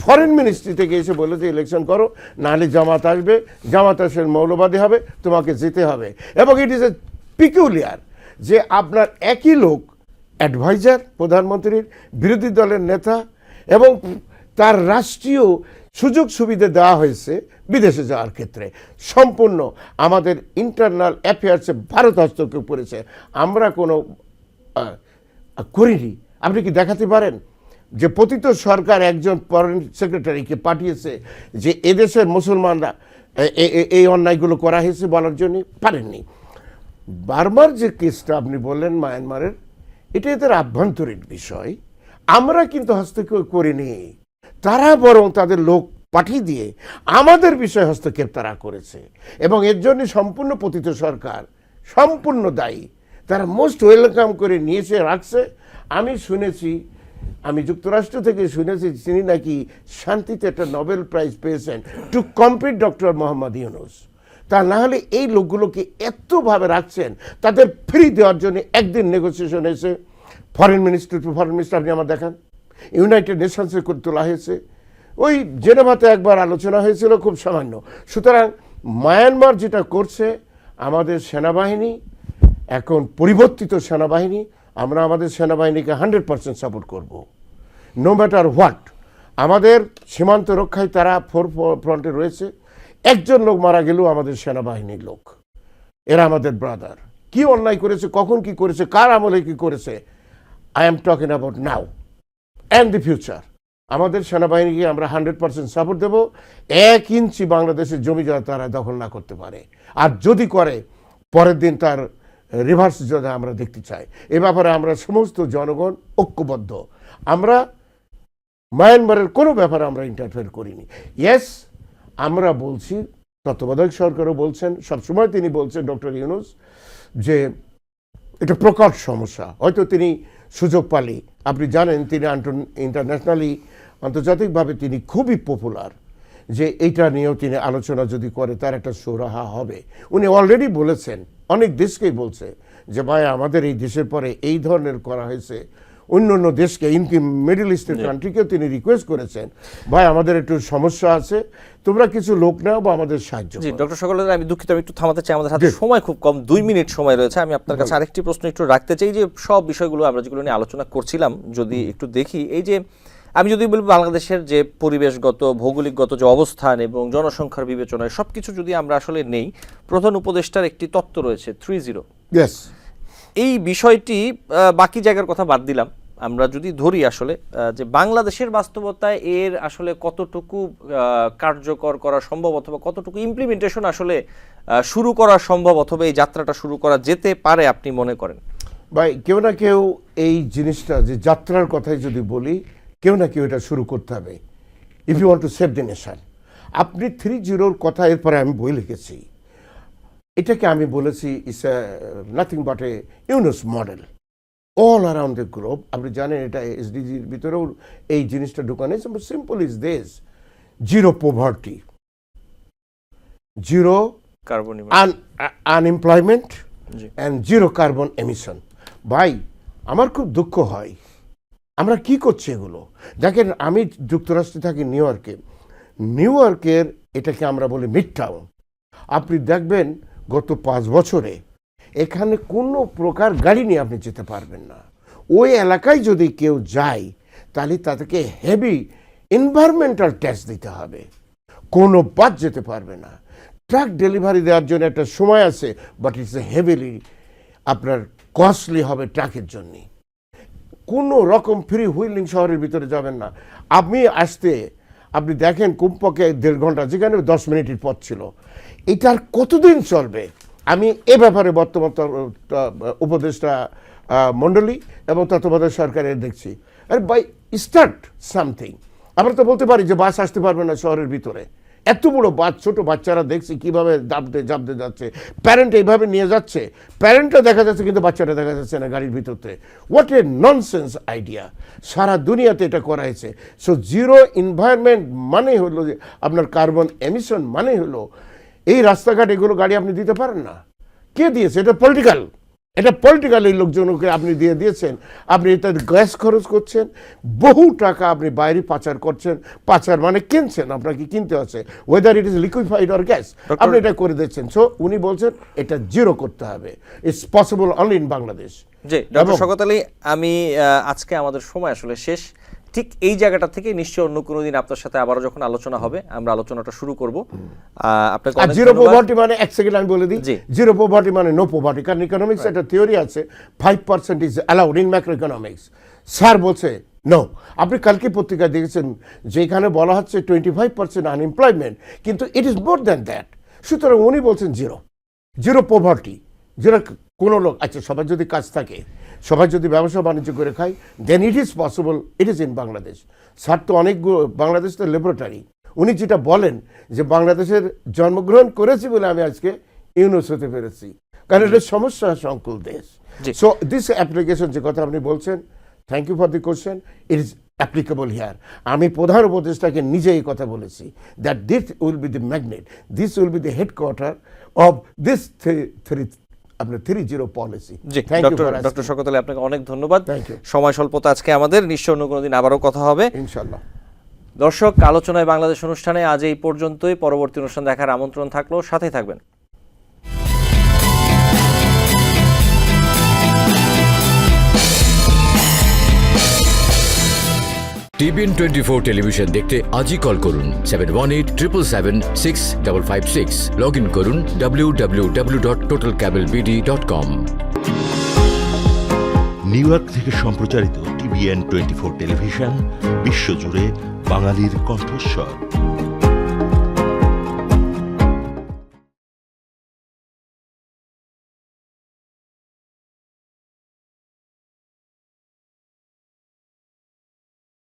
Speaker 2: ফরেন মিনিস্ট্রি থেকে এসে বলে যে ইলেকশন করো, নাহলে জামাত আসবে, জামাত আসলে মৌলবাদী হবে, তোমাকে যেতে হবে। এবং ইট ইজ এ পিকুলিয়ার যে আপনার একই লোক অ্যাডভাইজার প্রধানমন্ত্রীর, বিরোধী দলের নেতা, এবং তার রাষ্ট্রীয় সুযোগ সুবিধা দেওয়া হয়েছে বিদেশে যাওয়ার ক্ষেত্রে। সম্পূর্ণ আমাদের ইন্টারনাল অ্যাফেয়ার্সে ভারত হস্তক্ষেপ করেছে, আমরা কোনো করিনি। আপনি কি দেখাতে পারেন যে পতিত সরকার একজন ফরেন সেক্রেটারিকে পাঠিয়েছে যে এদেশের মুসলমানরা এই অন্যায়গুলো করা হয়েছে বলার জন্য? পারেননি। বার্মার যে কেসটা আপনি বললেন মায়ানমারের, এটা এদের আভ্যন্তরীণ বিষয়, আমরা কিন্তু হস্তক্ষেপ করিনি। তারা বরং তাদের লোক পাঠিয়ে দিয়ে আমাদের বিষয়ে হস্তক্ষেপ তারা করেছে, এবং এর জন্য সম্পূর্ণ পতিত সরকার সম্পূর্ণ দায়ী। তারা মোস্ট ওয়েলকাম করে নিয়েছে, রাখছে। আমি শুনেছি, আমি যুক্তরাষ্ট্র থেকে শুনেছি তিনি নাকি শান্তিতে একটা নোবেল প্রাইজ পেয়েছেন two compete doctor Mohammad Yunus. তা না হলে এই লোকগুলোকে এতভাবে রাখছেন, তাদের ফ্রি দেওয়ার জন্য একদিন নেগোসিয়েশন হয়েছে, foreign minister two foreign minister আপনি আমার দেখান, ইউনাইটেড নেশনসে করে তোলা হয়েছে, ওই জেনেভাতে একবার আলোচনা হয়েছিল, খুব সামান্য। সুতরাং মায়ানমার যেটা করছে, আমাদের সেনাবাহিনী এখন পরিবর্তিত সেনাবাহিনী, আমরা আমাদের সেনাবাহিনীকে 100% সাপোর্ট করব, নো ম্যাটার হোয়াট। আমাদের সীমান্ত রক্ষায় তারা ফ্রন্টে রয়েছে। একজন লোক মারা গেলেও আমাদের সেনাবাহিনীর লোক, এরা আমাদের ব্রাদার। কি অন্যায় করেছে, কখন কি করেছে, কার আমলে কি করেছে, I am talking about now and the future. আমাদের সেনাবাহিনীকে আমরা 100% সাপোর্ট দেব। 1 ইঞ্চি বাংলাদেশের জমি যারা তারা দখল না করতে পারে, আর যদি করে পরের দিন তার রিভার্স যদি আমরা দেখতে চাই। এ ব্যাপারে আমরা সমস্ত জনগণ ঐক্যবদ্ধ। আমরা মায়ানমারের কোনো ব্যাপারে আমরা ইন্টারফেয়ার করিনি। ইয়েস, আমরা বলছি, তত্ত্বাবধায়ক সরকারও বলছেন, সবসময় তিনি বলছেন ডক্টর ইউনুস, যে এটা প্রকট সমস্যা। হয়তো তিনি সুযোগ পালি, আপনি জানেন তিনি ইন্টারন্যাশনালি, আন্তর্জাতিকভাবে তিনি খুবই পপুলার, যে এইটা নিয়েও তিনি আলোচনা যদি করে তার একটা সুরাহা হবে। উনি অলরেডি বলেছেন, অনেক দেশকেই বলছে যে ভাই আমাদের এই দেশের পরে এই ধরনের করা হয়েছে, অন্য অন্য দেশকে, ইনকি মিডল ইস্টের কান্ট্রিকেও তিনি রিকোয়েস্ট করেছেন, ভাই আমাদের একটু সমস্যা আছে, তোমরা কিছু লোক নাও বা আমাদের সাহায্য করো।
Speaker 1: ডক্টর সকলের আমি দুঃখিত, আমি একটু থামাতে চাই, আমাদের হাতে সময় খুব কম, 2 মিনিট সময় রয়েছে। আমি আপনার কাছে আরেকটি প্রশ্ন একটু রাখতে চাই, যে সব বিষয়গুলো আমরা যেগুলো নিয়ে আলোচনা করছিলাম যদি একটু দেখি, এই যে আমি যদি বলি বাংলাদেশের যে পরিবেশগত ভৌগোলিকগত যে অবস্থান এবং জনসংখ্যার বিবেচনায় সবকিছু যদি আমরা আসলে নেই, প্রধান উপদেষ্টার একটি তত্ত্ব রয়েছে 30। এই বিষয়টি বাকি জায়গার কথা বাদ দিলাম, আমরা যদি ধরি আসলে যে বাংলাদেশের বাস্তবতায় এর আসলে কতটুকু কার্যকর করা সম্ভব, অথবা কতটুকু ইমপ্লিমেন্টেশন আসলে শুরু করা সম্ভব, অথবা এই যাত্রাটা শুরু করা যেতে পারে আপনি মনে করেন?
Speaker 2: ভাই, কেউ না কেউ এই জিনিসটা, যে যাত্রার কথাই যদি বলি, কেউ না কেউ এটা শুরু করতে হবে, if you want to save the nation. আপনি 30 কথা, এরপরে আমি বই লিখেছি, এটাকে আমি বলেছি it's nothing but A Yunus model all around the globe. আপনি জানেন এটা এসডিজির ভিতরেও এই জিনিসটা ঢুকানো, simple is this: zero poverty, zero
Speaker 1: carbon
Speaker 2: unemployment and zero carbon emission. ভাই, আমার খুব দুঃখ হয়, আমরা কি করছি এগুলো? দেখেন, আমি যুক্তরাষ্ট্রে থাকি নিউ ইয়র্কে। নিউ ইয়র্কের এটাকে আমরা বলি মিড টাউন। আপনি দেখবেন গত 5 বছরে এখানে কোনো প্রকার গাড়ি নিয়ে আপনি যেতে পারবেন না। ওই এলাকায় যদি কেউ যায় তাহলে তাদেরকে হেভি এনভায়রনমেন্টাল ট্যাক্স দিতে হবে। কোনো বাস যেতে পারবে না। ট্রাক ডেলিভারি দেওয়ার জন্য একটা সময় আছে, বাট ইটস এ হেভিলি আপনার কস্টলি হবে ট্রাকের জন্যে। কোনো রকম ফ্রি হুইলিং শহরের ভিতরে যাবেন না। আপনি দেখেন কমপক্ষে 1.5 ঘন্টা, যেখানে 10 মিনিটের পথ ছিল। এটার কতদিন চলবে? আমি এ ব্যাপারে বর্তমান উপদেষ্টা মণ্ডলী এবং তত্ত্বাবধায়ক সরকারের দেখছি, আরে বাই স্টার্ট সামথিং। আমরা তো বলতে পারি যে বাস আসতে পারবে না শহরের ভিতরে। এত বড় বাস, ছোট বাচ্চারা দেখছি কিভাবে জাপতে যাচ্ছে, প্যারেন্ট এইভাবে নিয়ে যাচ্ছে, প্যারেন্টটা দেখা যাচ্ছে কিন্তু বাচ্চাটা দেখা যাচ্ছে না গাড়ির ভিতরে। What a nonsense idea! সারা দুনিয়াতে এটা করা হয়েছে। সো জিরো এনভায়রনমেন্ট মানে হলো যে আপনার কার্বন এমিশন মানে হলো এই রাস্তাঘাট এগুলো গাড়ি আপনি দিতে পারেন না। কে দিয়েছে? এটা পলিটিক্যাল। এটা পলিটিক্যাল এই লোকজনকে আপনি দিয়েছেন। আপনি এটা গ্যাস খরচ করছেন, বহু টাকা আপনি বাইরে পাচার করছেন। পাচার মানে কিনছেন, আপনাকে কিনতে হচ্ছে, weather it is liquefied or gas, আপনি এটা করে দিচ্ছেন। সো উনি বলছেন এটা জিরো করতে হবে। It's possible only in Bangladesh.
Speaker 1: জি ডক্টর শওকত আলী, আমি আজকে আমাদের সময় আসলে শেষ। ঠিক এই জায়গাটা থেকে নিশ্চয়ই অন্য কোনো দিন আপনার সাথে আবারও যখন আলোচনা হবে আমরা আলোচনাটা শুরু করব। আপনাকে অনেক
Speaker 2: জিরো
Speaker 1: ধন্যবাদ।
Speaker 2: পভার্টি মানে, এক সেকেন্ড আমি বলে দিই,
Speaker 1: জি।
Speaker 2: জিরো পভার্টি মানে নো পভার্টি। কারণ ইকোনমিক্স একটা থিওরি আছে, 5% is allowed in macro economics. Sir বলছে নো। আপনি কালকে পত্রিকায় দেখেছেন যেখানে বলা হচ্ছে 25% আনএমপ্লয়মেন্ট, কিন্তু it is more than that. সুতরাং উনি বলছেন জিরো পভার্টি, যেটা কোনো লোক, আচ্ছা সবার যদি কাজ থাকে, সবাই যদি ব্যবসা বাণিজ্য করে খায়, then it is possible, it is in Bangladesh. Sir তো বাংলাদেশ তো ল্যাবরেটরি। উনি যেটা বলেন যে বাংলাদেশের জন্মগ্রহণ করেছি বলে আমি আজকে ইউনুস হতে পেরেছি, কারণ এটা সমস্যা সংকুল দেশ। সো দিস অ্যাপ্লিকেশন, যে কথা আপনি বলছেন, thank you for the question, it is applicable here. আমি প্রধান উপদেষ্টাকে নিজে এই কথা বলেছি, that this will be the magnet, this will be the headquarter of this 3-0 policy.
Speaker 1: জি ডক্টর শওকত আলী, আপনাকে অনেক ধন্যবাদ। সময় স্বল্পতা আজকে আমাদের, নিশ্চয় অন্য কোনো দিন আবারও কথা হবে
Speaker 2: ইনশাআল্লাহ।
Speaker 1: দর্শক, আলোচনায় বাংলাদেশ অনুষ্ঠানে আজ এই পর্যন্তই। পরবর্তী অনুষ্ঠান দেখার আমন্ত্রণ থাকলো, সাথেই থাকবেন।
Speaker 3: টিভিএন 24 টেলিভিশন দেখতে আজই কল করুন 7187776556। লগ ইন করুন www.totalcablebd.com।
Speaker 4: নিউ ইয়র্ক থেকে সম্প্রচারিত টিভিএন 24 টেলিভিশন বিশ্বজুড়ে বাঙালির কণ্ঠস্বর।